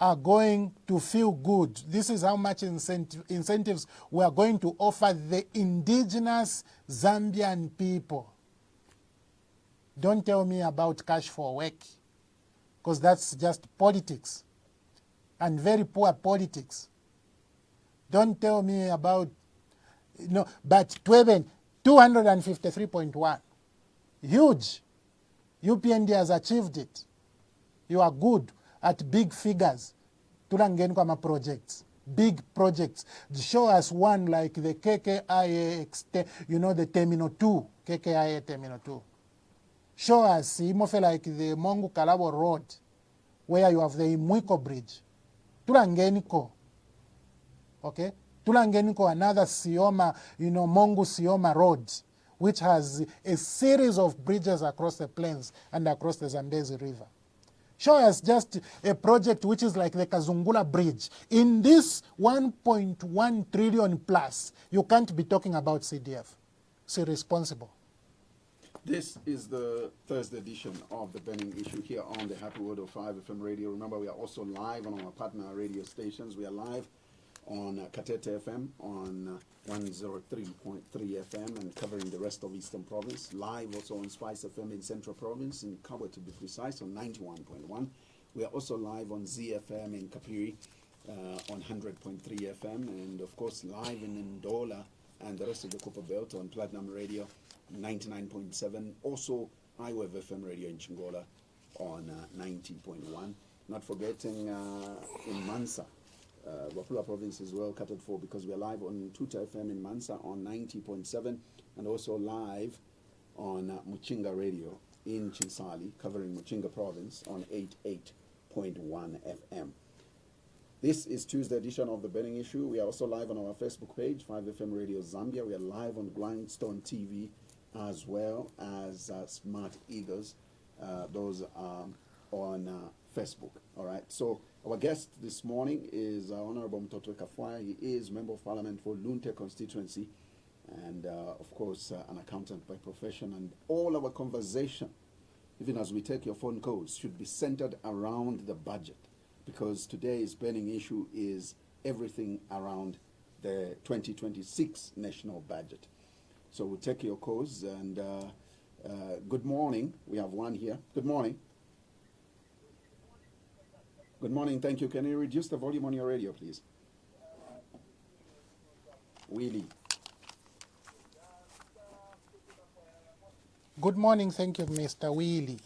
are going to feel good. This is how much incentives we are going to offer the indigenous Zambian people. Don't tell me about cash for work, because that's just politics, and very poor politics. Don't tell me about, but 253.1, huge. UPND has achieved it. You are good at big figures. Tulangeni kwa projects, big projects. Show us one like the KKIA, the Terminal 2, KKIA Terminal 2. Show us, like the Mongu Kalabo Road, where you have the Imwiko Bridge. Tulangeni ko. Okay? Tulangeniko, another Sioma, Mongu Sioma Road, which has a series of bridges across the plains and across the Zambezi River. Show us just a project which is like the Kazungula Bridge. In this 1.1 trillion plus, you can't be talking about CDF. It's irresponsible. This is the Thursday edition of The Burning Issue here on the Happy Word of 5 FM radio. Remember, we are also live on our partner radio stations. We are live on Katete FM on 103.3 FM and covering the rest of Eastern Province. Live also on Spice FM in Central Province, in Kabwe to be precise, on 91.1. We are also live on ZFM in Kapiri on 100.3 FM, and of course live in Ndola and the rest of the Copper Belt on Platinum Radio 99.7. Also iWave FM Radio in Chingola on 90.1. Not forgetting in Mansa, Wapula Province as well, catered for, because we are live on Tuta FM in Mansa on 90.7, and also live on Muchinga Radio in Chinsali, covering Muchinga Province on 88.1 FM. This is Tuesday edition of the Burning Issue. We are also live on our Facebook page, 5FM Radio Zambia. We are live on Grindstone TV as well as Smart Eagles. Those are on Facebook. All right. So our guest this morning is Honorable Mutotwe Kafwaya. He is Member of Parliament for Lunte constituency and, of course, an accountant by profession. And all our conversation, even as we take your phone calls, should be centered around the budget, because today's burning issue is everything around the 2026 national budget. So we'll take your calls, and good morning. We have one here. Good morning. Good morning, thank you. Can you reduce the volume on your radio, please? Willie. Good morning, thank you, Mr. Willie.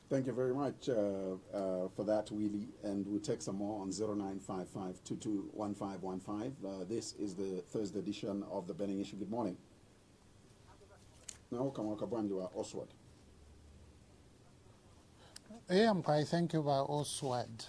Thank you very much for that, Willie. And we'll take some more on 0955-221515. This is the Thursday edition of the Burning Issue. Good morning. Now, Kamwakabwandiwa Oswald. I'm quite thank you, Oswald.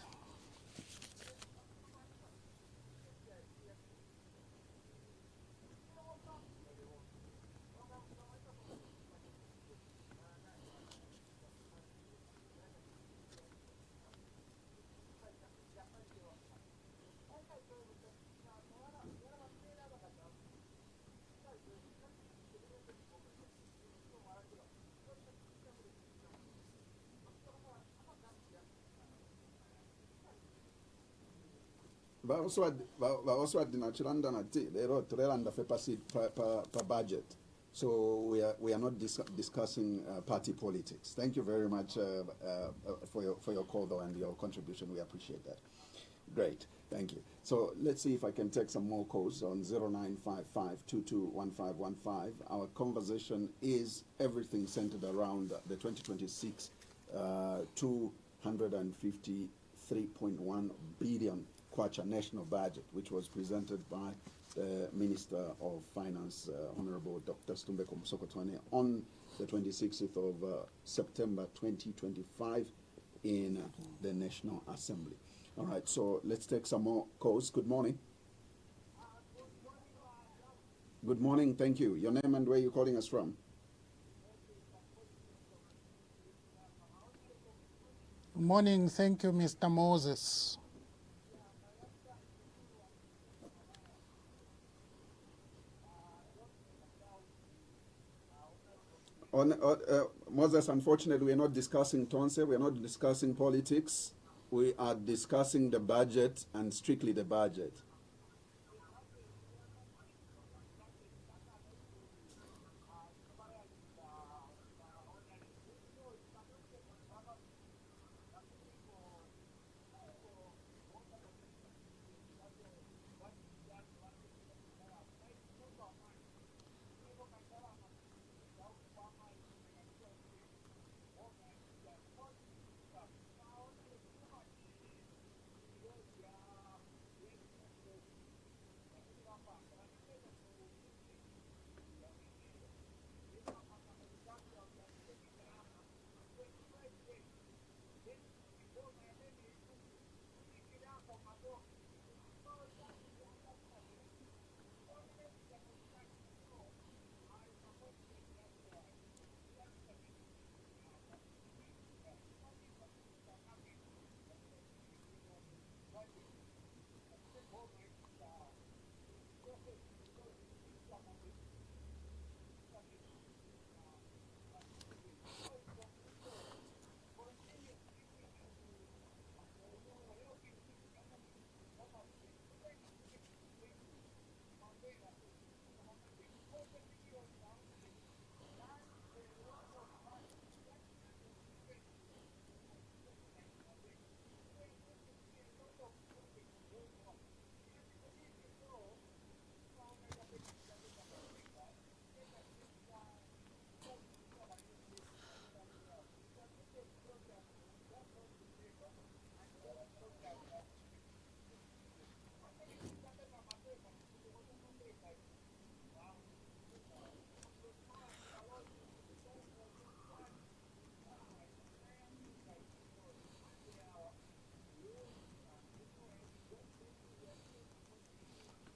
Baoswati na chilanda na ti lero turelanda fe per budget. So we are not discussing party politics. Thank you very much for your call though and your contribution. We appreciate that. Great, thank you. So let's see if I can take some more calls on 0955-221515. Our conversation is everything centered around the 2026 253.1 billion kwacha national budget, which was presented by the Minister of Finance, Honorable Dr. Stumbeko Musokotwane, on the 26th of September 2025 in the National Assembly. All right, so let's take some more calls. Good morning. Good morning, thank you. Your name and where you're calling us from? Good morning, thank you, Mr. Moses. Moses, unfortunately, we're not discussing Tonse, we're not discussing politics. We are discussing the budget and strictly the budget.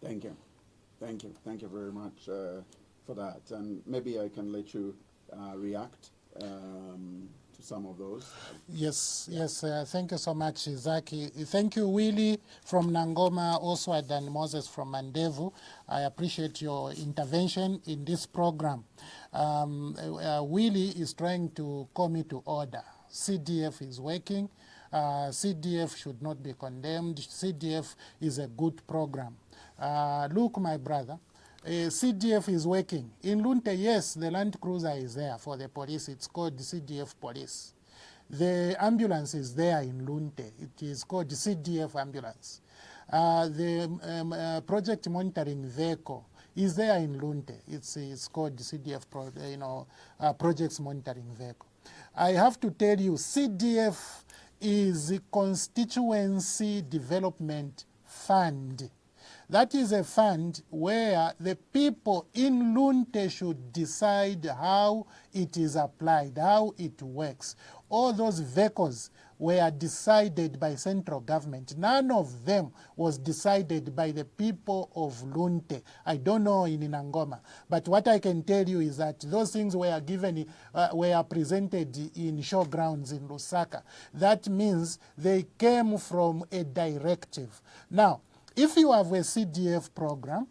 Thank you. Thank you. Thank you very much for that. And maybe I can let you react to some of those. Yes, yes, thank you so much, Zaki. Thank you, Willie from Nangoma, also and Moses from Mandevu. I appreciate your intervention in this program. Willie is trying to call me to order. CDF is working. CDF should not be condemned. CDF is a good program. Look, my brother, CDF is working. In Lunte, yes, the Land Cruiser is there for the police. It's called CDF Police. The ambulance is there in Lunte. It is called CDF Ambulance. The project monitoring vehicle is there in Lunte. It's called CDF Projects Monitoring Vehicle. I have to tell you, CDF is a Constituency Development Fund. That is a fund where the people in Lunte should decide how it is applied, how it works. All those vehicles were decided by central government. None of them was decided by the people of Lunte. I don't know in Nangoma, but what I can tell you is that those things were given, were presented in showgrounds in Lusaka. That means they came from a directive. Now, if you have a CDF program,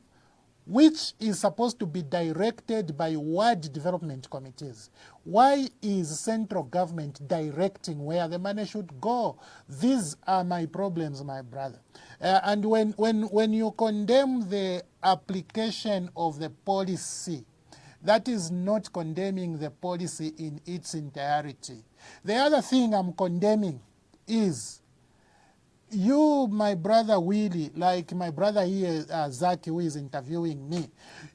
which is supposed to be directed by ward development committees. Why is central government directing where the money should go? These are my problems, my brother. And when you condemn the application of the policy, that is not condemning the policy in its entirety. The other thing I'm condemning is you, my brother Willie, like my brother here, Zaki, who is interviewing me,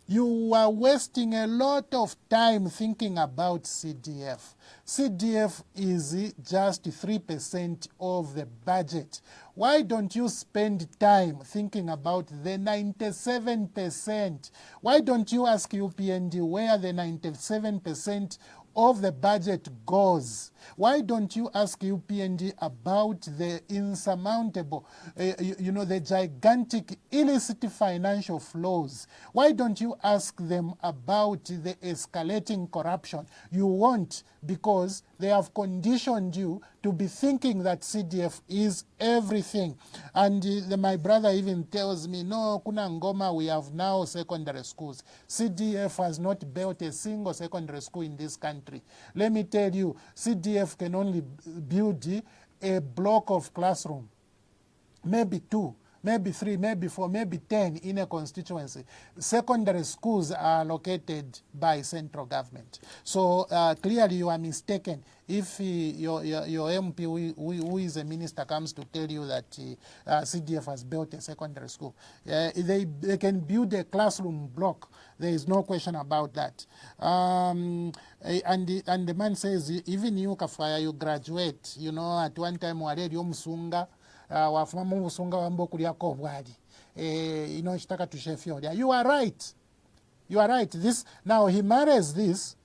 you are wasting a lot of time thinking about CDF. CDF is just 3% of the budget. Why don't you spend time thinking about the 97%? Why don't you ask UPND where the 97% of the budget goes? Why don't you ask UPND about the insurmountable, the gigantic illicit financial flows? Why don't you ask them about the escalating corruption? You won't, because they have conditioned you to be thinking that CDF is everything. And my brother even tells me, no, kuna ngoma, we have now secondary schools. CDF has not built a single secondary school in this country. Let me tell you, CDF can only build a block of classroom, maybe 2, maybe 3, maybe 4, maybe 10 in a constituency. Secondary schools are located by central government. So clearly you are mistaken if your MP, who is a minister, comes to tell you that CDF has built a secondary school. They can build a classroom block. There is no question about that. And the man says, even you, Kafwaya, you graduate, at one time, waledi omusunga, wafuma mu busunga wambo kuliako obwali. Chitaka tushefyo. You are right. You are right. This now he marries this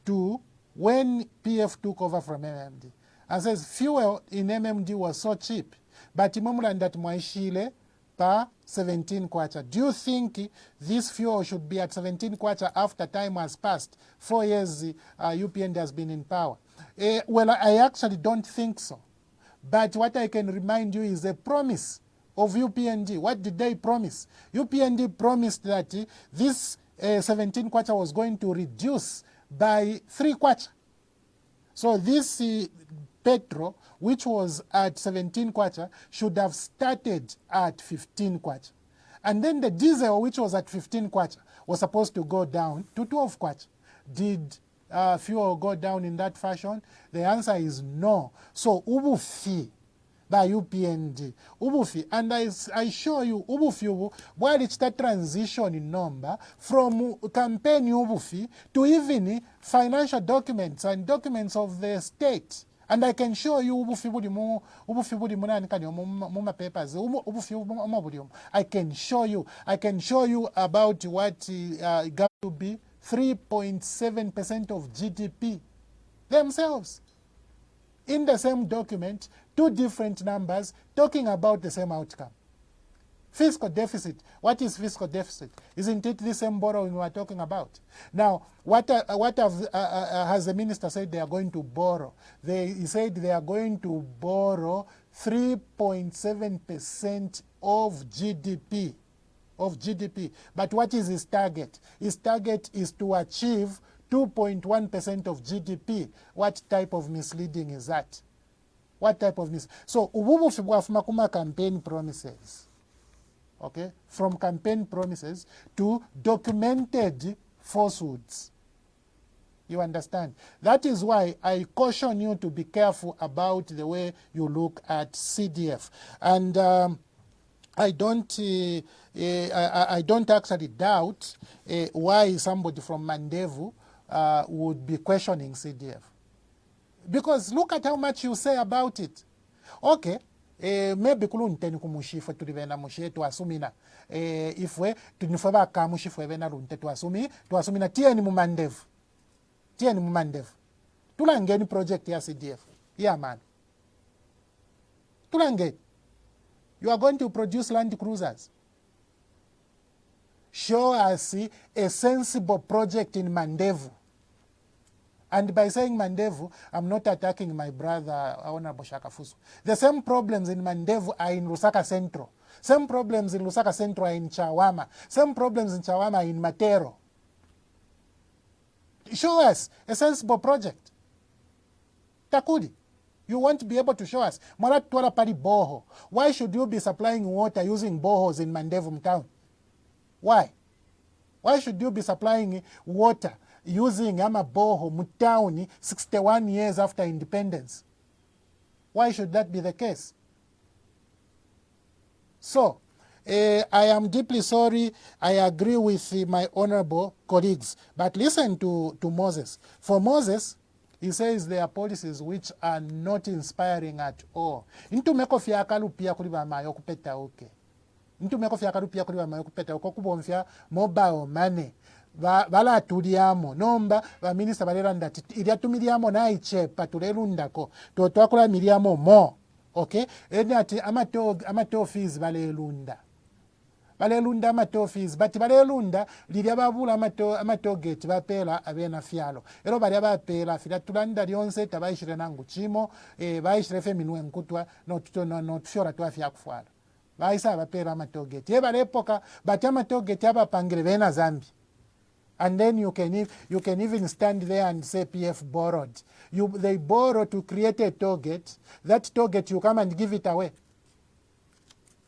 to when PF took over from MMD and says fuel in MMD was so cheap, but imamulanda mwaishile pa 17 kwacha. Do you think this fuel should be at 17 kwacha after time has passed? 4 years UPND has been in power. Well, I actually don't think so. But what I can remind you is a promise of UPND. What did they promise? UPND promised that this 17 kwacha was going to reduce by 3 kwacha. So this petrol, which was at 17 kwacha, should have started at 15 kwacha. And then the diesel, which was at 15 kwacha, was supposed to go down to 12 kwacha. Did fuel go down in that fashion? The answer is no. So ubufi by UPND, ubufi, and I show you ubufi while it's that transition in number from campaign ubufi to even financial documents and documents of the state. And I can show you ubufi budi munani kani muma papers ubufi I can show you about what got to be 3.7% of GDP themselves. In the same document, 2 different numbers talking about the same outcome. Fiscal deficit. What is fiscal deficit? Isn't it the same borrowing we are talking about? Now, what has the minister said they are going to borrow? He said they are going to borrow 3.7% of GDP. But what is his target? His target is to achieve 2.1% of GDP. What type of misleading is that? What type of So, ububu fibwafuma campaign promises. Okay? From campaign promises to documented falsehoods. You understand? That is why I caution you to be careful about the way you look at CDF. And I don't actually doubt why somebody from Mandevu would be questioning CDF. Because look at how much you say about it. Okay, maybe kulunte ni kumushifu tulivena mushe tuasumina. Ifwe tunifaba kamushifu evena lunte tuasumina tieni mumandevu. Tulangeni project ya CDF. Yeah, man. Tulangeni. You are going to produce land cruisers. Show us a sensible project in Mandevu. And by saying Mandevu, I'm not attacking my brother, Honorable Shakafusu. The same problems in Mandevu are in Lusaka Central. Same problems in Lusaka Central are in Chawama. Same problems in Chawama are in Matero. Show us a sensible project. Takudi, you won't be able to show us. Moratwala pali boho. Why should you be supplying water using bohos in Mandevum town? Why? Why should you be supplying water using ama boho mutauni 61 years after independence? Why should that be the case? So, I am deeply sorry. I agree with my honorable colleagues. But listen to Moses. For Moses, he says there are policies which are not inspiring at all. Intumeko fiakalu pia kuli bamayo kupeta oke. Intumeko fiakalu pia kuli bamayo kupeta oke. Kubonfia mobile money. Bala tuliamo nomba ba minister balelanda ilia tumiliamo na ichepa tulelundako twakula miliamo mo. Okay, eni ati amato fees balelunda amato fees but balelunda lilia babula amato gate bapela abena fialo ero balia bapela fila tulanda lyonse tabaishire nangu chimo baishire fe minwe nkutwa no tufyora twafya kufwala baisa bapela amato gate ye balepoka but amato gate abapangire bena zambi. And then you can even stand there and say PF borrowed. They borrow to create a target. That target you come and give it away.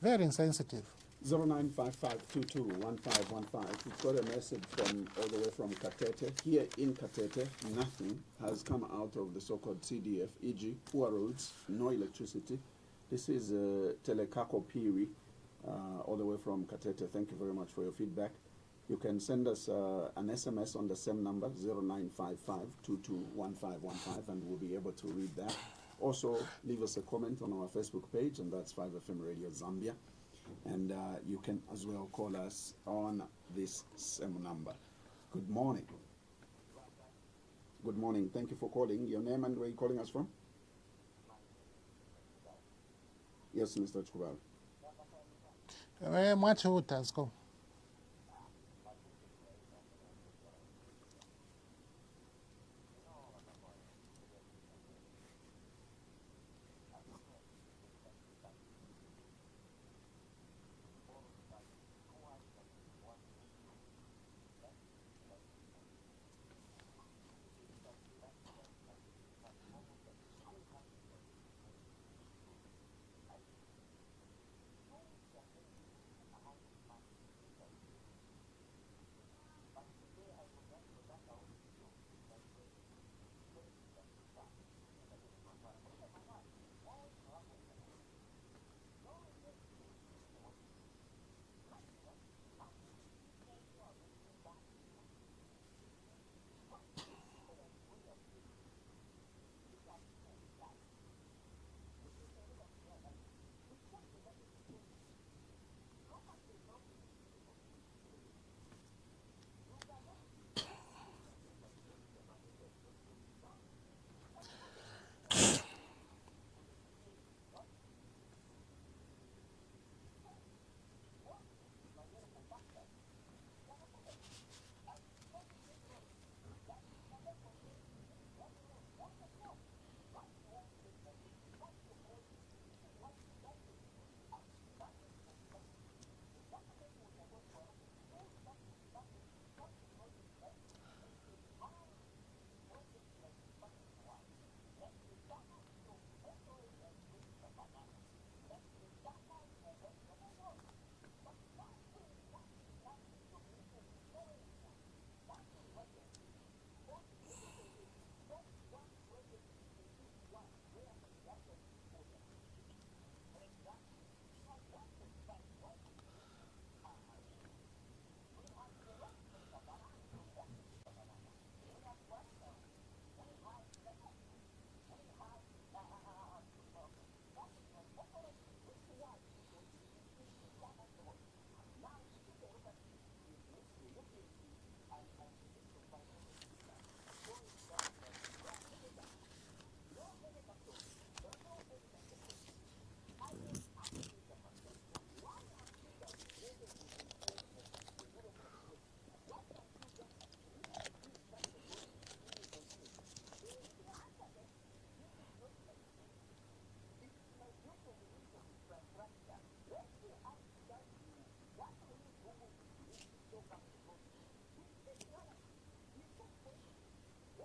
Very insensitive. 0955221515. We've got a message from all the way from Katete. Here in Katete, nothing has come out of the so-called CDF, e.g. poor roads, no electricity. This is Telekako Piri, all the way from Katete. Thank you very much for your feedback. You can send us an SMS on the same number, 0955221515, and we'll be able to read that. Also, leave us a comment on our Facebook page, and that's 5FM Radio Zambia. And you can as well call us on this same number. Good morning. Good morning. Thank you for calling. Your name and where you're calling us from? Yes, Mr. Chukubal. Much go.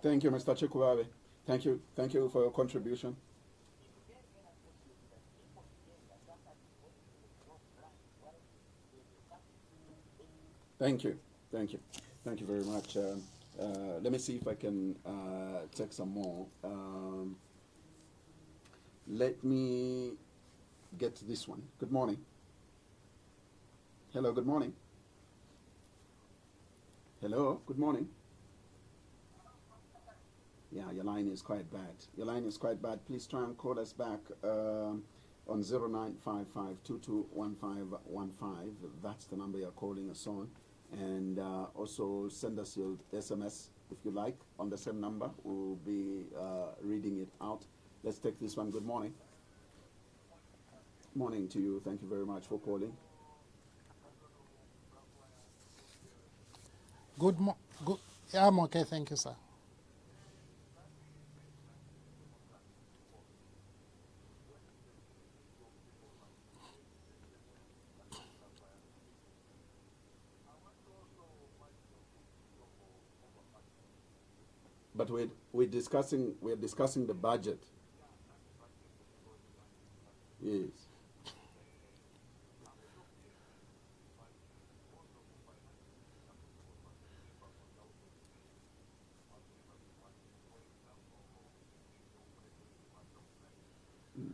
Thank you, Mr. Chikuwabe. Thank you for your contribution. Thank you, thank you, thank you very much. Let me see if I can take some more. Let me get this one. Good morning. Hello, good morning. Hello, good morning. Yeah, your line is quite bad. Your line is quite bad. Please try and call us back on 0955221515. That's the number you're calling us on. And also send us your SMS if you like on the same number. We'll be reading it out. Let's take this one. Good morning. Morning to you. Thank you very much for calling. Good. Yeah, I'm okay, thank you, sir. But we're discussing the budget. Yes. Mm.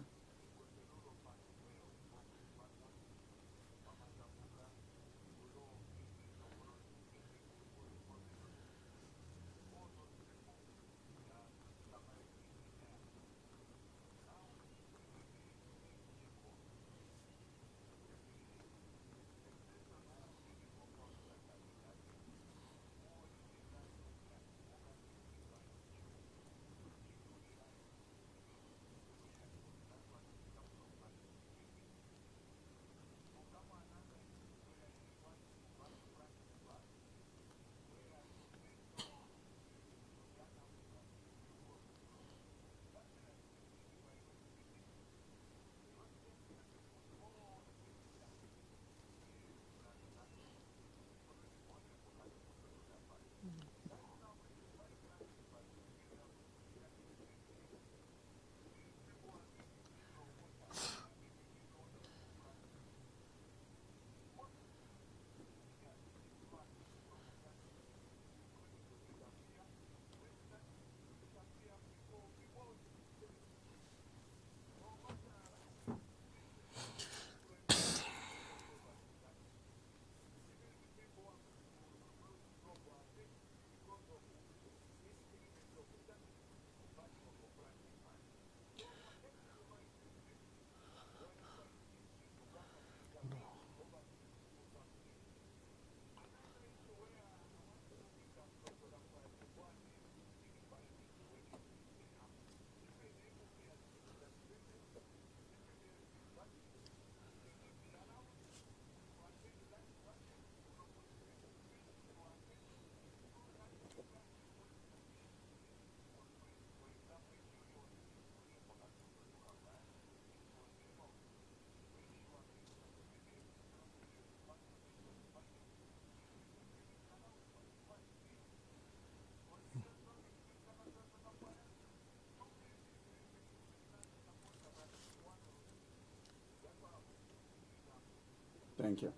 Thank you.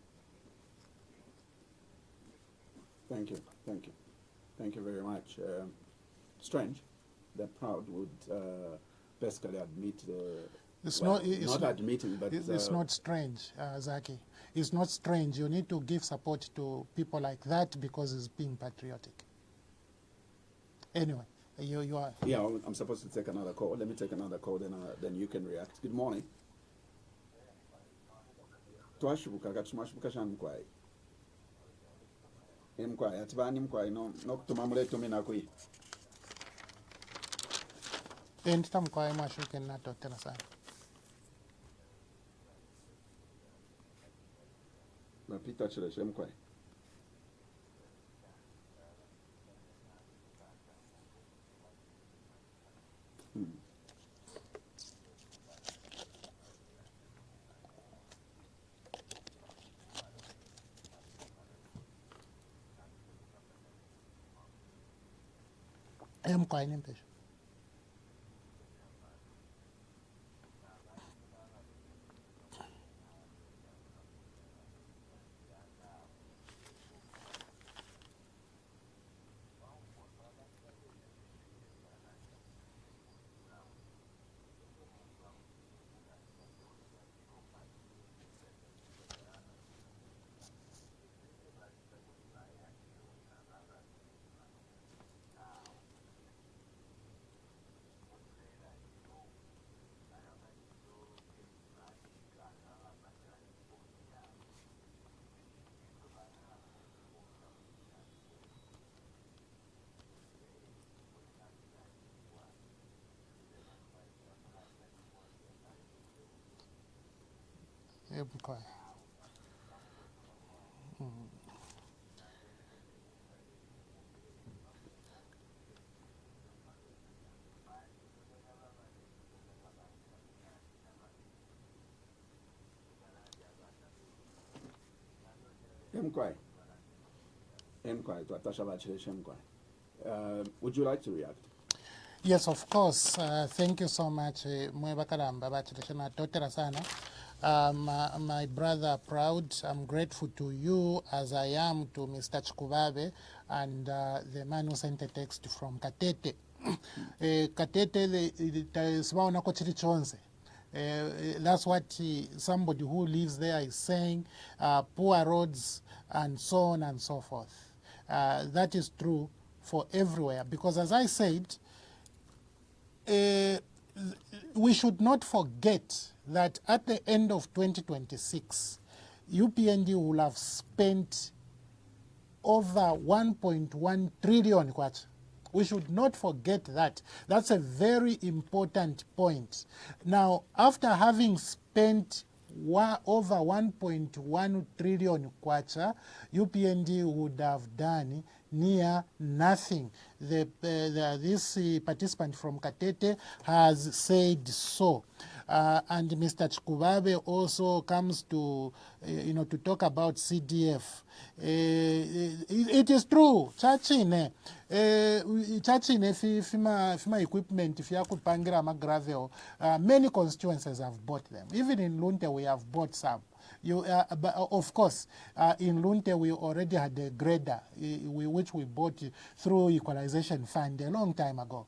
Thank you. Thank you. Thank you very much. Strange that Proud would basically admit It's well, not. It's not not. admitting, but It's not strange, Zaki. It's not strange. You need to give support to people like that because it's being patriotic. Anyway, you are. yeah, I'm supposed to take another call. Let me take another call, then you can react. Good morning. Twashubuka katushumashubuka shani mkwai. Mkwai atibani mkwai no kutumamule tumina kui. Entitam kwa mashuke nato tena sana. Napita chile mkwai. Emkwayi nempesho. Emkwayi. Would you like to react? Yes, of course. Thank you so much. Mweba kalamba bachileshana totera sana. My brother, proud. I'm grateful to you as I am to Mr. Chikubabe and the man who sent a text from Katete. Katete, sibaona ko chiri chonse. That's what somebody who lives there is saying, poor roads and so on and so forth. That is true for everywhere because as I said, we should not forget that at the end of 2026, UPND will have spent over 1.1 trillion kwacha. We should not forget that. That's a very important point. Now, after having spent over 1.1 trillion kwacha, UPND would have done near nothing. This participant from Katete has said so. And Mr. Chikubabe also comes to, to talk about CDF. It is true. Chachine fima equipment, if you kupangira ma gravel, many constituencies have bought them. Even in Lunte, we have bought some. But of course, in Lunte, we already had a grader, which we bought through Equalization Fund a long time ago,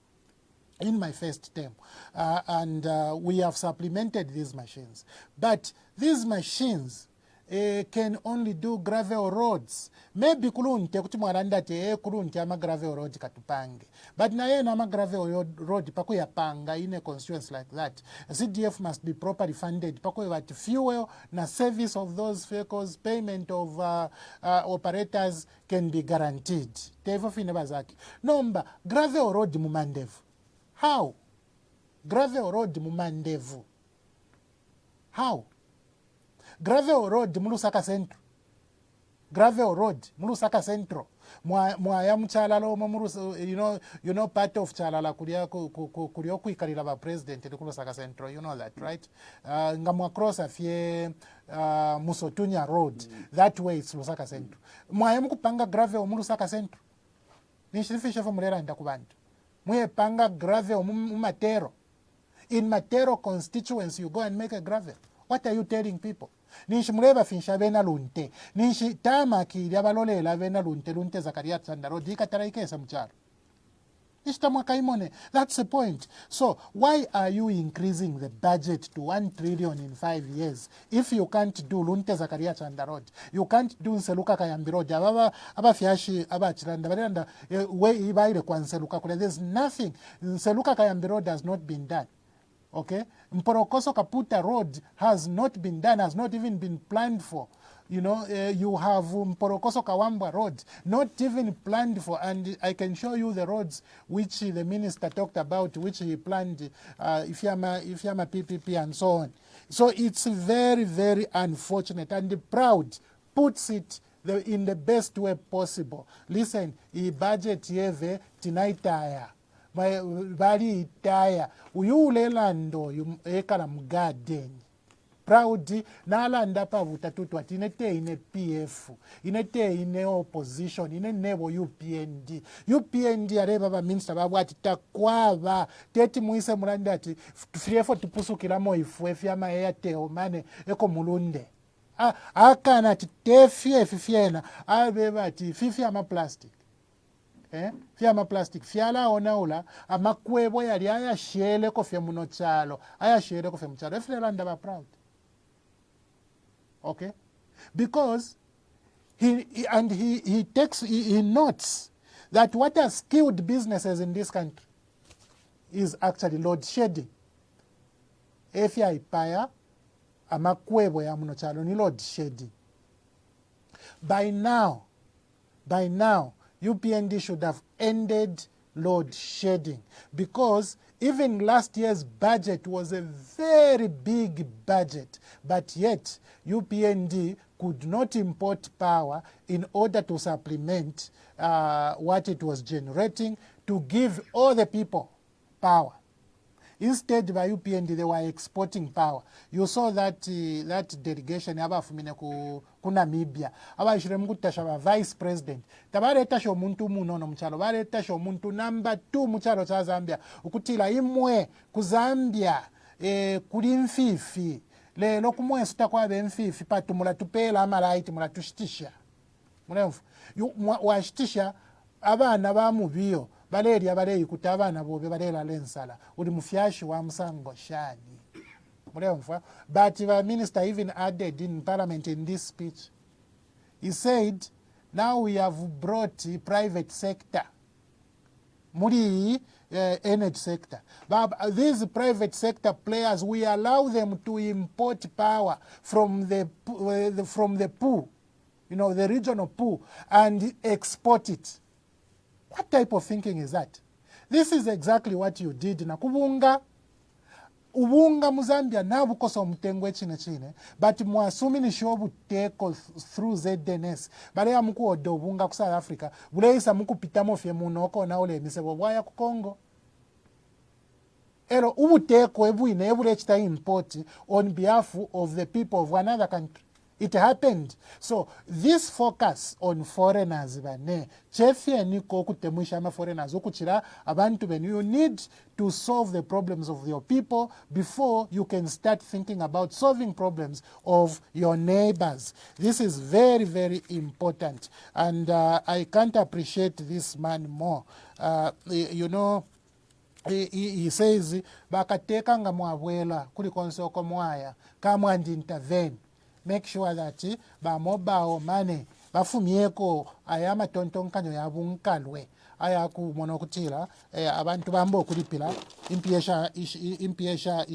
in my first term. And we have supplemented these machines. But these machines can only do gravel roads. Maybe kulunte kuti mwaranda te kulunte ama gravel road katupange. But na ye na gravel road pako ya panga in a constituency like that. CDF must be properly funded. Pako ya fuel na service of those vehicles, payment of operators can be guaranteed. Tevo fine bazaki. Nomba gravel road mumandevu. How? Gravel road mumandevu. How? Gravel road mulusaka centro. Gravel road mulusaka centro. Mwaya mchalalo you know part of chalala kurio kuikalila ba president lulusaka centro, you know that, right? Ngamwa cross afye Musotunya road. That way it's lusaka centro. Mwaya mkupanga gravel mulusaka centro. Nishifisha famulera nda kubantu. Mwe panga gravel Matero. In Matero constituency, you go and make a gravel. What are you telling people? Nishi mureba finsha bena Lunte. Nishi tama ki yabalole la bena Lunte Zakaria Sandaro dika taraikesa mcharo. That's the point. So why are you increasing the budget to 1 trillion in 5 years if you can't do Lunte Zakaria Chanda Road? You can't do Nseluka Kayambi Road. Aba fiashi aba chiranda barenda we ibaire kwa Nseluka kule. There's nothing. Nseluka Kayambi Road has not been done. Okay? Mporokoso Kaputa Road has not been done, has not even been planned for. You know, you have Mporokoso Kawamba Road, not even planned for, and I can show you the roads which the minister talked about, which he planned, Ifyama PPP and so on. So it's very, very unfortunate, and the proud puts it in the best way possible. Listen, I budget yeve tinaitaya. Bali itaya. Uyule lando ekala mgarden. proud nalanda pavuta tutwati inete ine PF inete ine opposition ine nebo UPND areva baminister babwati takwava teti muise mulandi ati tufirefo tipusukiramo ifwe fyama Airtel mane eko mulunde akana ati tefye fifyena abe bati fifya ama plastic fyama plastic fyala onaula amakwebo yali ayashele kofye muno chalo ayashele kofye muchalo efirelanda ba proud. Okay, because he notes that what has killed businesses in this country is actually load shedding. Efya ipaya amakwebo ya muno chalo ni load shedding. By now UPND should have ended load shedding, because even last year's budget was a very big budget, but yet UPND could not import power in order to supplement what it was generating to give all the people power. Instead, by UPND, they were exporting power. You saw that that delegation abafumine ku Namibia abashire mukutasha ba vice president tabareta sho muntu munono muchalo bareta sho muntu number 2 muchalo cha Zambia ukutila imwe ku Zambia kuli mfifi lelo kumwe sitakwabe mfifi patumula tupela amalaiti mula tushitisha mulemfu washitisha abana ba mubiyo baleri abareyi kuti abana bobe barera lensala uli mufyashi wa musango shani mulemfu. But the minister even added in parliament in this speech, he said now we have brought the private sector muri energy sector, but these private sector players, we allow them to import power from the pool, the regional pool, and export it. What type of thinking is that? This is exactly what you did na kubunga ubunga muzambia nabukosa omutengwe chine but mwasumi ni shobu teko through ZNS bale amuku odo ubunga ku South Africa buleisa muku pitamo fye munoko na ole misebo bwaya ku Congo ero ubuteko ebwine ebulechita import on behalf of the people of another country. It happened. So this focus on foreigners bane chefye niko kutemusha ama foreigners okuchira abantu bene, you need to solve the problems of your people before you can start thinking about solving problems of your neighbors. This is very, very important, and I can't appreciate this man more. He says bakateka nga mwabwela kuli konsoko mwaya kama ndi intervene. Make sure that ba mobile money bafumyeko aya matontonkanyo yabunkalwe aya ku monokutila abantu bambo okulipila impiesha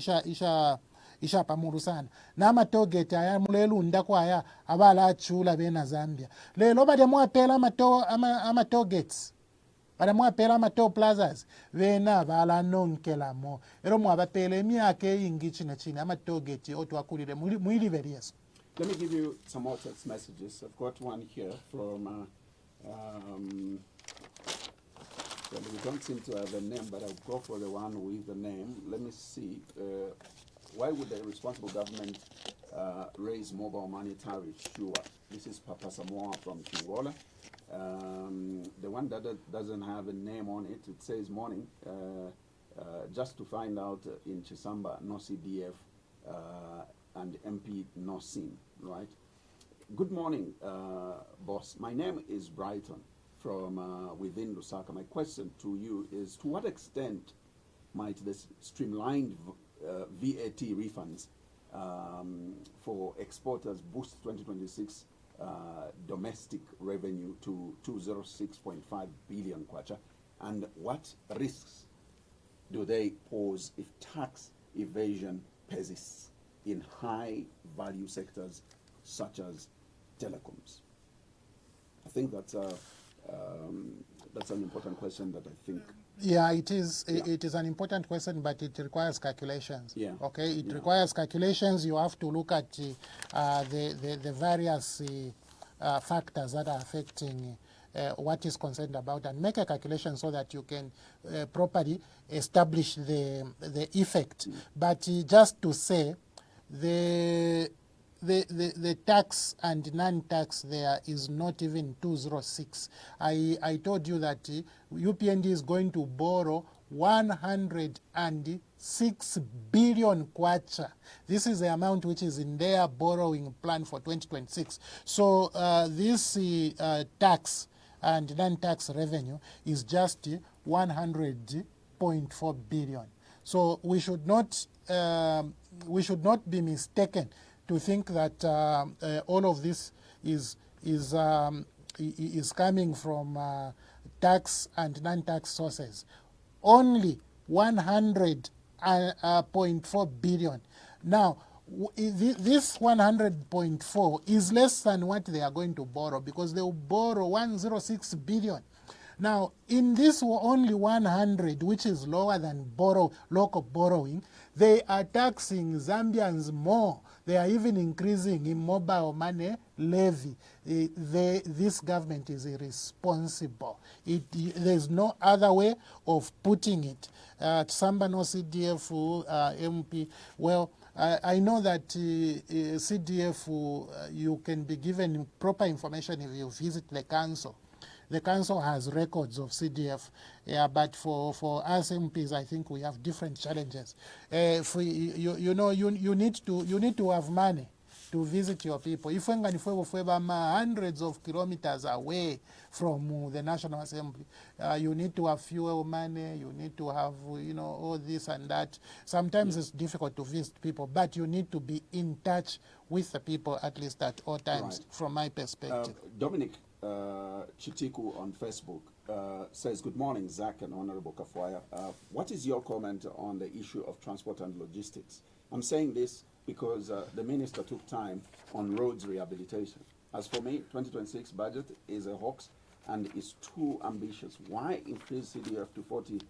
isha pamulu sana nama togete aya mulelunda kwaya abala achula bena Zambia lelo bade mwapela ama togates bade mwapela ama toll plazas bena bala nonkelamo ero mwabapela emyaka ingi chine ama togete otwakulire mwili veriyeso. Let me give you some more text messages. I've got one here from, well, we don't seem to have a name, but I'll go for the one with the name. Let me see. Why would a responsible government raise mobile money tariffs? Sure. This is Papa Samoa from Kingola. The one that doesn't have a name on it, it says morning. Just to find out in Chisamba, no CDF and MP no seen. Right. Good morning, boss. My name is Brighton from within Lusaka. My question to you is, to what extent might this streamlined VAT refunds for exporters boost 2026 domestic revenue to 206.5 billion kwacha, and what risks do they pose if tax evasion persists in high value sectors such as telecoms? I think that's an important question that I think. Yeah, it is. Yeah. It is an important question, but it requires calculations. Yeah. Okay, it requires calculations. You have to look at the various factors that are affecting what is concerned about, and make a calculation so that you can properly establish the effect. But just to say, the tax and non-tax there is not even 206. I told you that UPND is going to borrow 106 billion kwacha. This is the amount which is in their borrowing plan for 2026. So this tax and non-tax revenue is just 100.4 billion. So we should not be mistaken to think that all of this is coming from tax and non-tax sources. Only 100.4 billion. Now, this 100.4 is less than what they are going to borrow, because they will borrow 106 billion. Now, in this only 100, which is lower than local borrowing, they are taxing Zambians more. They are even increasing in mobile money levy. This government is irresponsible. There's no other way of putting it. Sambano CDF MP, well, I know that CDF, you can be given proper information if you visit the council. The council has records of CDF, but for us MPs, I think we have different challenges. You need to have money to visit your people. If hundreds of kilometers away from the National Assembly, you need to have fuel money, you need to have, all this and that. Sometimes it's difficult to visit people, but you need to be in touch with the people at least at all times, right, from my perspective. Dominic Chitiku on Facebook says, good morning, Zach and Honorable Kafwaya. What is your comment on the issue of transport and logistics? I'm saying this because the minister took time on roads rehabilitation. As for me, 2026 budget is a hoax and is too ambitious. Why increase CDF to 40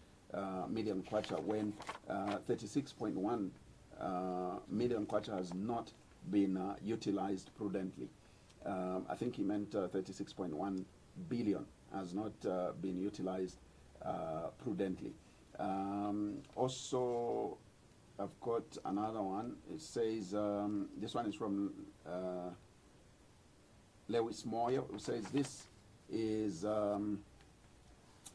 million kwacha when 36.1 million kwacha has not been utilized prudently? I think he meant 36.1 billion has not been utilized prudently. Also, I've got another one. It says, this one is from Lewis Moyer, who says this is, there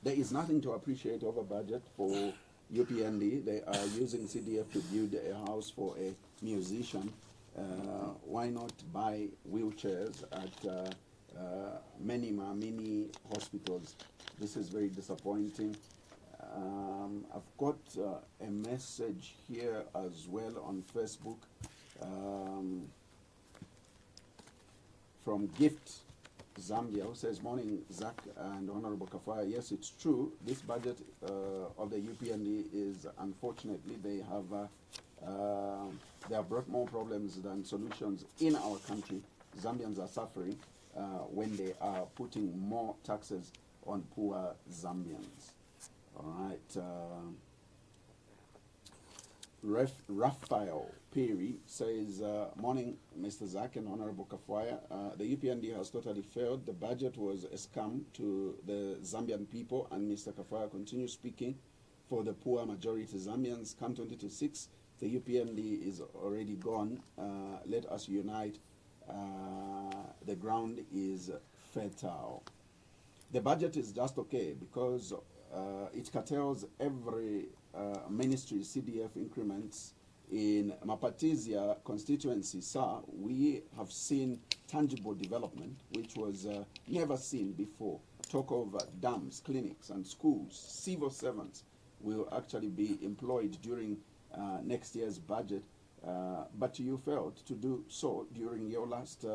is nothing to appreciate over budget for UPND. They are using CDF to build a house for a musician. Why not buy wheelchairs at many hospitals? This is very disappointing. I've got a message here as well on Facebook from Gift Zambia, who says, morning Zach and Honorable Kafwaya. Yes, it's true. This budget of the UPND is, unfortunately, they have brought more problems than solutions in our country. Zambians are suffering when they are putting more taxes on poor Zambians. All right. Raphael Perry says, morning, Mr. Zach and Honorable Kafwaya. The UPND has totally failed. The budget was a scam to the Zambian people, and Mr. Kafwaya continues speaking for the poor majority Zambians. Come 2026, the UPND is already gone. Let us unite. The ground is fertile. The budget is just okay because it curtails every ministry CDF increments. In Mapatizia constituency, sir, we have seen tangible development which was never seen before. Talk of dams, clinics and schools. Civil servants will actually be employed during next year's budget, but you failed to do so during your last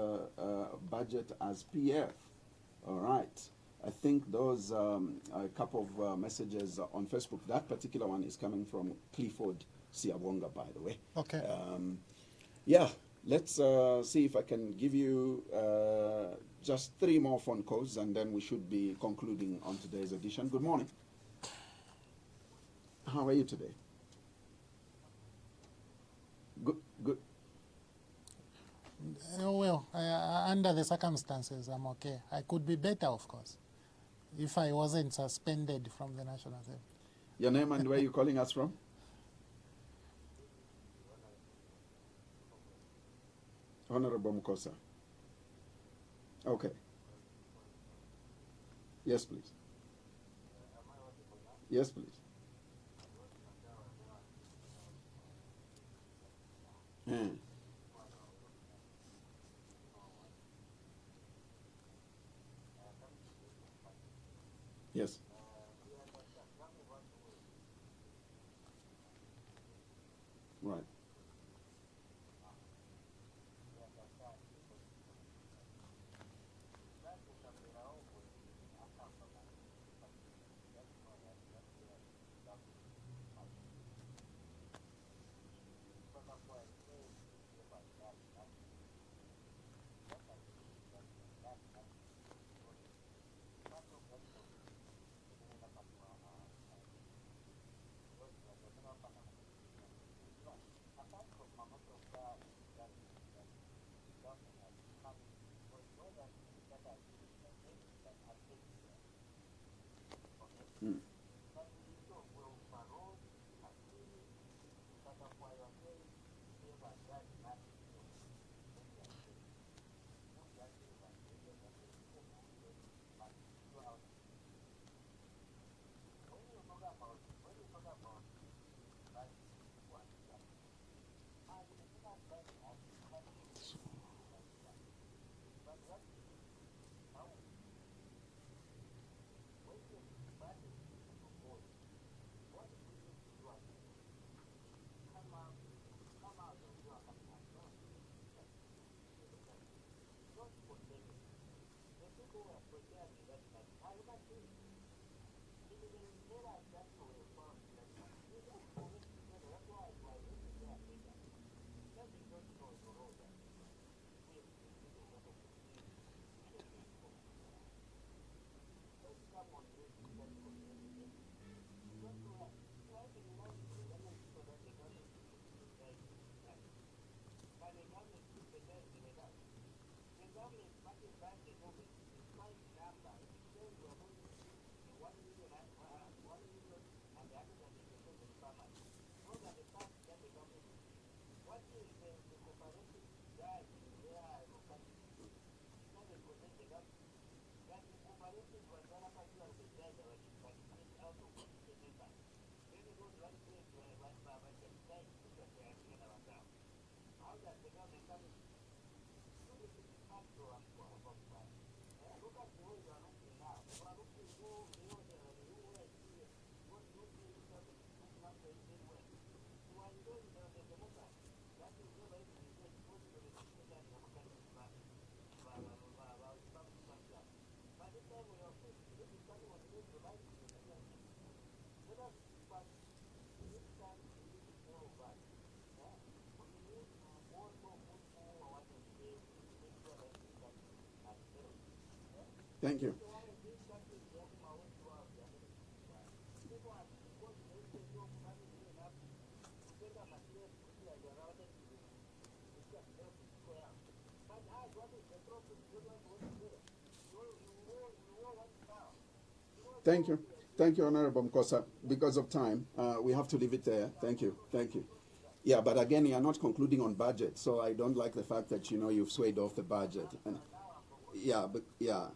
budget as PF. All right. I think those a couple of messages on Facebook. That particular one is coming from Clifford Siabonga, by the way. Okay. Yeah, let's see if I can give you just 3 more phone calls, and then we should be concluding on today's edition. Good morning. How are you today? Good. Well, under the circumstances, I'm okay. I could be better, of course, if I wasn't suspended from the National Assembly. Your name and where are you calling us from? Honorable Mukosa. Okay. Yes, please. Yes, please. Mm. Yes. Right. Mm. Thank you. Thank you. Thank you, Honorable Mkosa. Because of time, we have to leave it there. Thank you. Thank you. Yeah, but again, you're not concluding on budget, so I don't like the fact that you've swayed off the budget. And yeah, but yeah,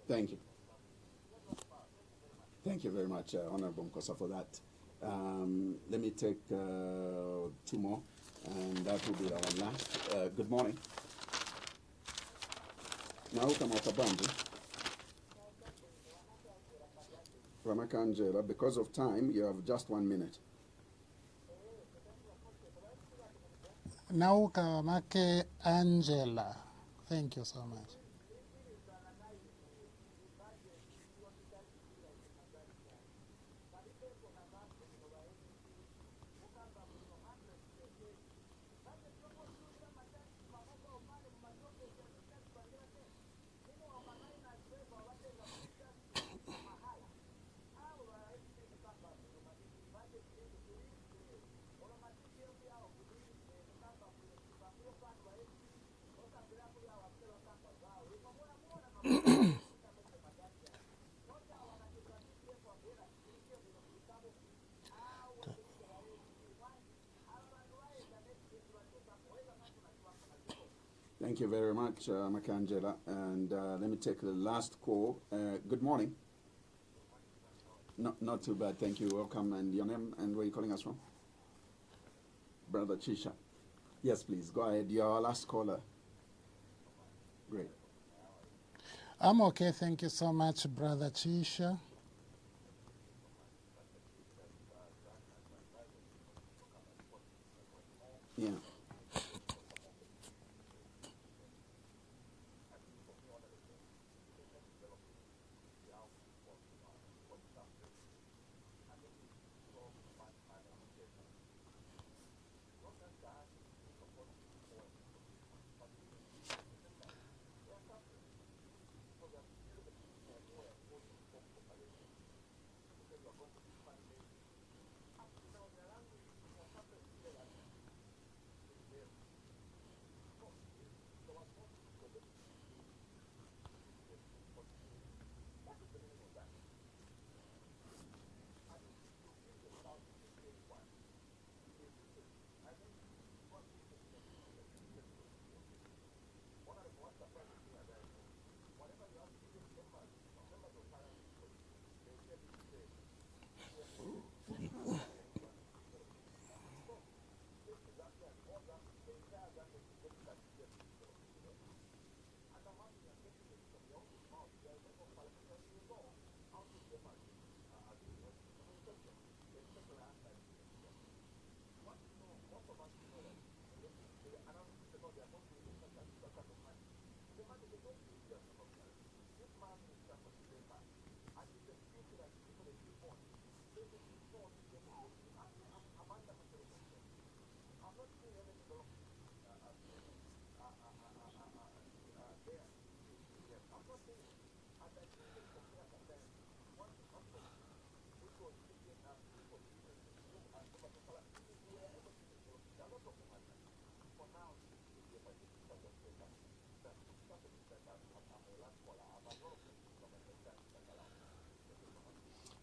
thank you. Thank you very much, Honorable Mkosa, for that. Let me take two more, and that will be our last. Good morning. Now, come out Ramaka Angela, because of time, you have just 1 minute. Now, Kamake Angela. Thank you so much. Thank you very much, Makangela. And let me take the last call. Good morning. Not too bad, thank you. Welcome. And your name and where are you calling us from? Brother Chisha. Yes, please. Go ahead. You're our last caller. Great. I'm okay, thank you so much, Brother Chisha. Yeah.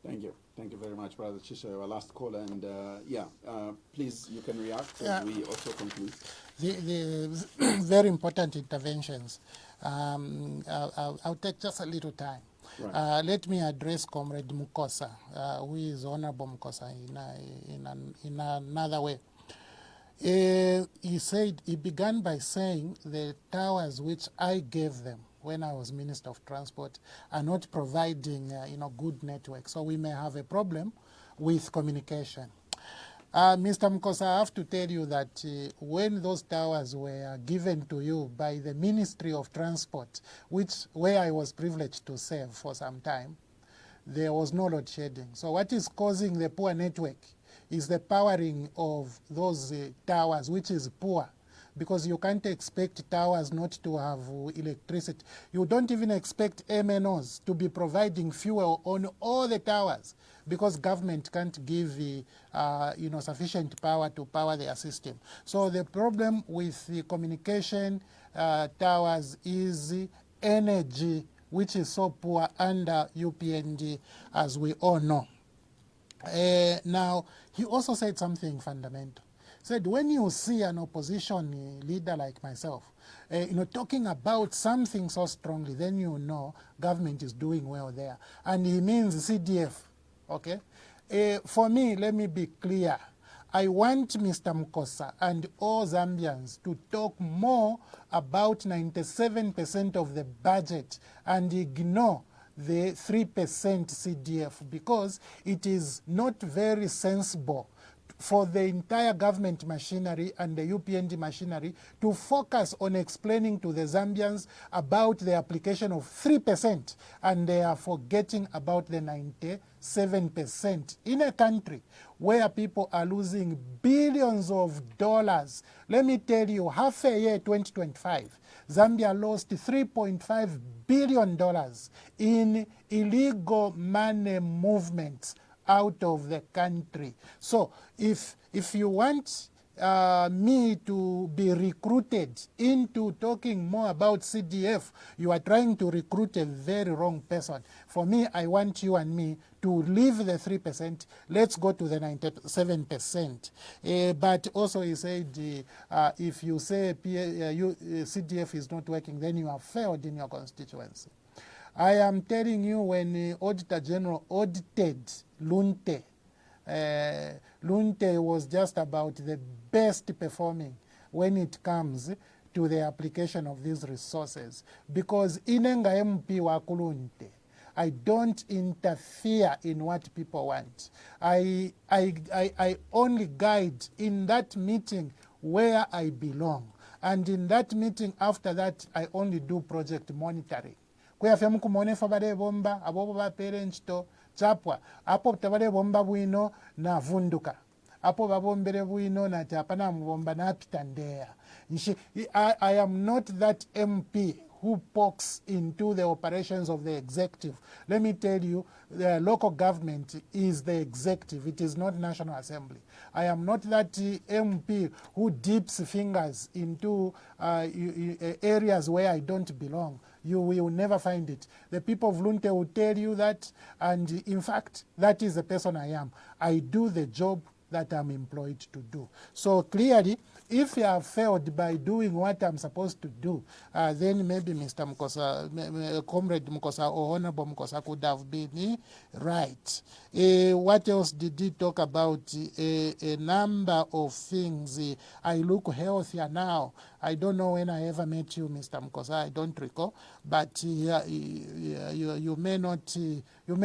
Thank you. Thank you very much, Brother Chisha, our last caller. And please, you can react as we also conclude. The very important interventions. I'll take just a little time. Right. Let me address Comrade Mukosa, who is Honorable Mukosa in another way. He said, he began by saying the towers which I gave them when I was Minister of Transport are not providing good network. So we may have a problem with communication. Mr. Mukosa, I have to tell you that when those towers were given to you by the Ministry of Transport, where I was privileged to serve for some time, there was no load shedding. So what is causing the poor network is the powering of those towers, which is poor, because you can't expect towers not to have electricity. You don't even expect MNOs to be providing fuel on all the towers, because government can't give sufficient power to power their system. So the problem with the communication towers is energy, which is so poor under UPND, as we all know. Now, he also said something fundamental. Said, when you see an opposition leader like myself, talking about something so strongly, then you know government is doing well there. And he means CDF, okay? For me, let me be clear. I want Mr. Mukosa and all Zambians to talk more about 97% of the budget and ignore the 3% CDF, because it is not very sensible for the entire government machinery and the UPND machinery to focus on explaining to the Zambians about the application of 3%, and they are forgetting about the 97% in a country where people are losing billions of dollars. Let me tell you, half a year 2025, Zambia lost $3.5 billion in illegal money movements out of the country. So if you want me to be recruited into talking more about CDF, you are trying to recruit a very wrong person. For me, I want you and me to leave the 3%, let's go to the 97%. But also he said, if you say CDF is not working, then you have failed in your constituency. I am telling you, when the Auditor General audited Lunte, Lunte was just about the best performing when it comes to the application of these resources. Because inenga MP wa Lunte, I don't interfere in what people want. I only guide in that meeting where I belong. And in that meeting, after that, I only do project monitoring. Kweyafe mukumonefa bale bomba, abobo ba parents to chapwa. Apo tabale bomba buino na vunduka. Apo babombere buino na tapana mbomba na pitandea. I am not that MP who pokes into the operations of the executive. Let me tell you, the local government is the executive. It is not National Assembly. I am not that MP who dips fingers into areas where I don't belong. You will never find it. The people of Lunte will tell you that, and in fact, that is the person I am. I do the job that I'm employed to do. So clearly, if you have failed by doing what I'm supposed to do, then maybe Mr. Mukosa, Comrade Mukosa or Honorable Mukosa could have been right. What else did he talk about? A number of things. I look healthier now. I don't know when I ever met you, Mr. Mukosa. I don't recall, but you may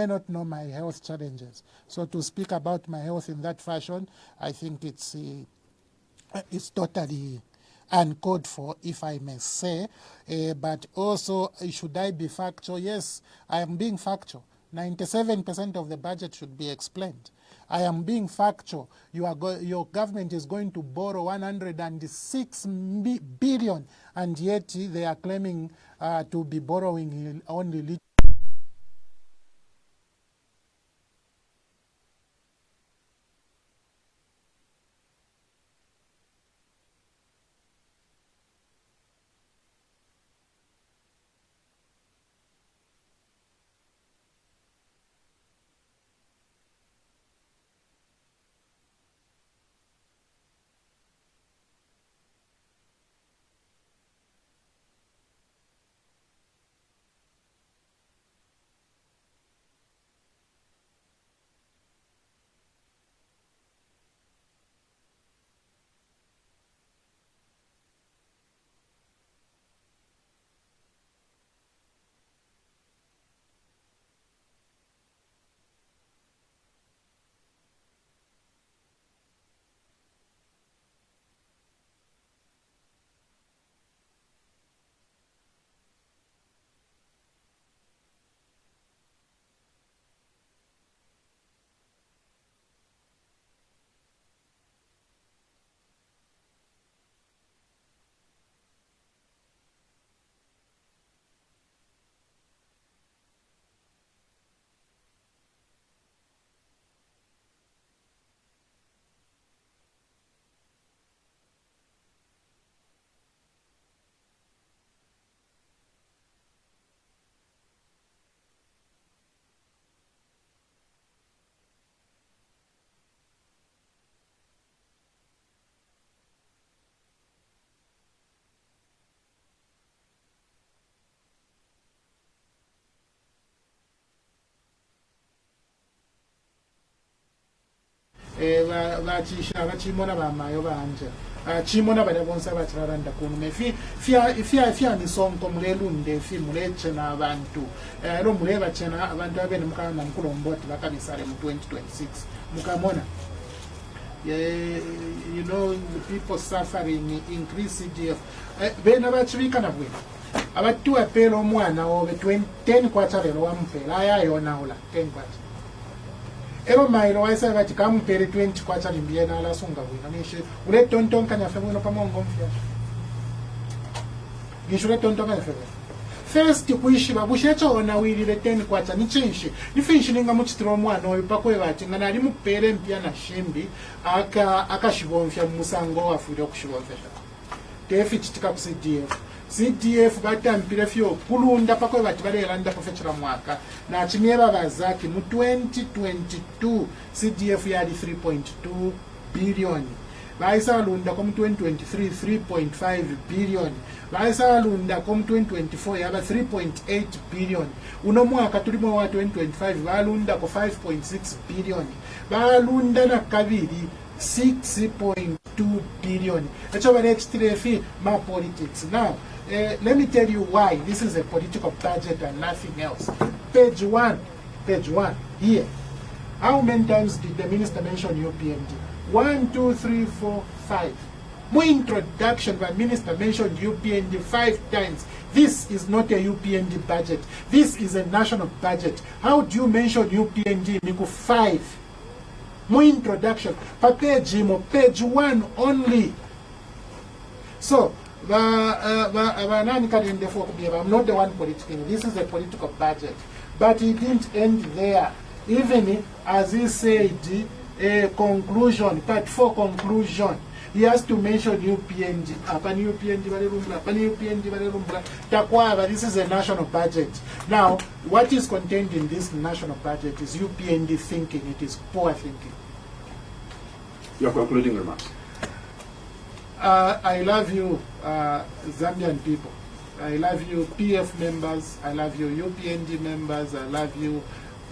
not know my health challenges. So to speak about my health in that fashion, I think it's totally uncalled for, if I may say. But also, should I be factual? Yes, I am being factual. 97% of the budget should be explained. I am being factual. Your government is going to borrow 106 billion, and yet they are claiming to be borrowing only little. Vachimona vamayo vanja chimona vada vonsa vachiraranda kuno fia misonko mule Lunte fi mule chena abantu lo mule vachena abantu avene mukana mkulomboti vakabisale mu 2026 mukamona. You know, the people suffering increase CDF bena vachivika na bwino abatu apelo omwana obe 10 kwachalelo wampela ayayona ola 10 kwacha ero mailo waisa vati kampere 20 kwacha limbiye na ala sunga bwino nishe ule tonton kanya fe bwino pamongo mfya nishure tonton kanya fe first kuishiba bushecho na wilile 10 kwacha ni chinshi ni finshi ninga muchitiro mwana oyo pakwe bati ngana ali mupere mpya na shimbi akashibomfya musango afuira kushibomfya tefi chitika ku CDF batampire fyo kulunda pakwe bati balelanda kufechera mwaka na chimieba bazaki mu 2022 CDF yali 3.2 billion baisa lunda kom 2023 3.5 billion baisa lunda kom 2024 yaba 3.8 billion uno mwaka tulimo wa 2025 balunda ko 5.6 billion balunda na kabiri 6.2 billion. That's over next 3 my politics. Now, let me tell you why this is a political budget and nothing else. Page one, here. How many times did the minister mention UPND? 1, 2, 3, 4, 5. More introduction by minister mentioned UPND 5 times. This is not a UPND budget. This is a national budget. How do you mention UPND? Miku 5. More introduction. Page 1 only. So, I'm not the one politically. This is a political budget. But it didn't end there. Even as he said, a conclusion, part 4 conclusion, he has to mention UPND. This is a national budget. Now, what is contained in this national budget is UPND thinking. It is poor thinking. Your concluding remarks. I love you, Zambian people. I love you, PF members. I love you, UPND members. I love you,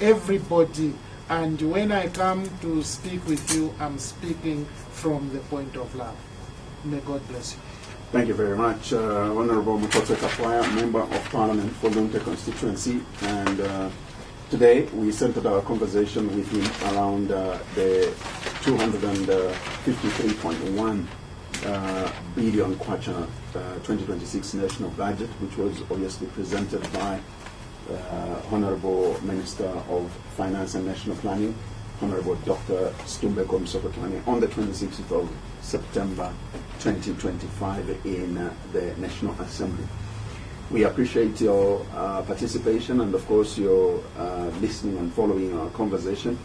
everybody. And when I come to speak with you, I'm speaking from the point of love. May God bless you. Thank you very much, Honorable Mutotwe Kafwaya, Member of Parliament for Lunte constituency. And today we centered our conversation with him around the 253.1 billion kwacha 2026 national budget, which was obviously presented by Honorable Minister of Finance and National Planning, Honorable Dr. Stumbeko Msokotwane, on the 26th of September 2025 in the National Assembly. We appreciate your participation and, of course, your listening and following our conversation.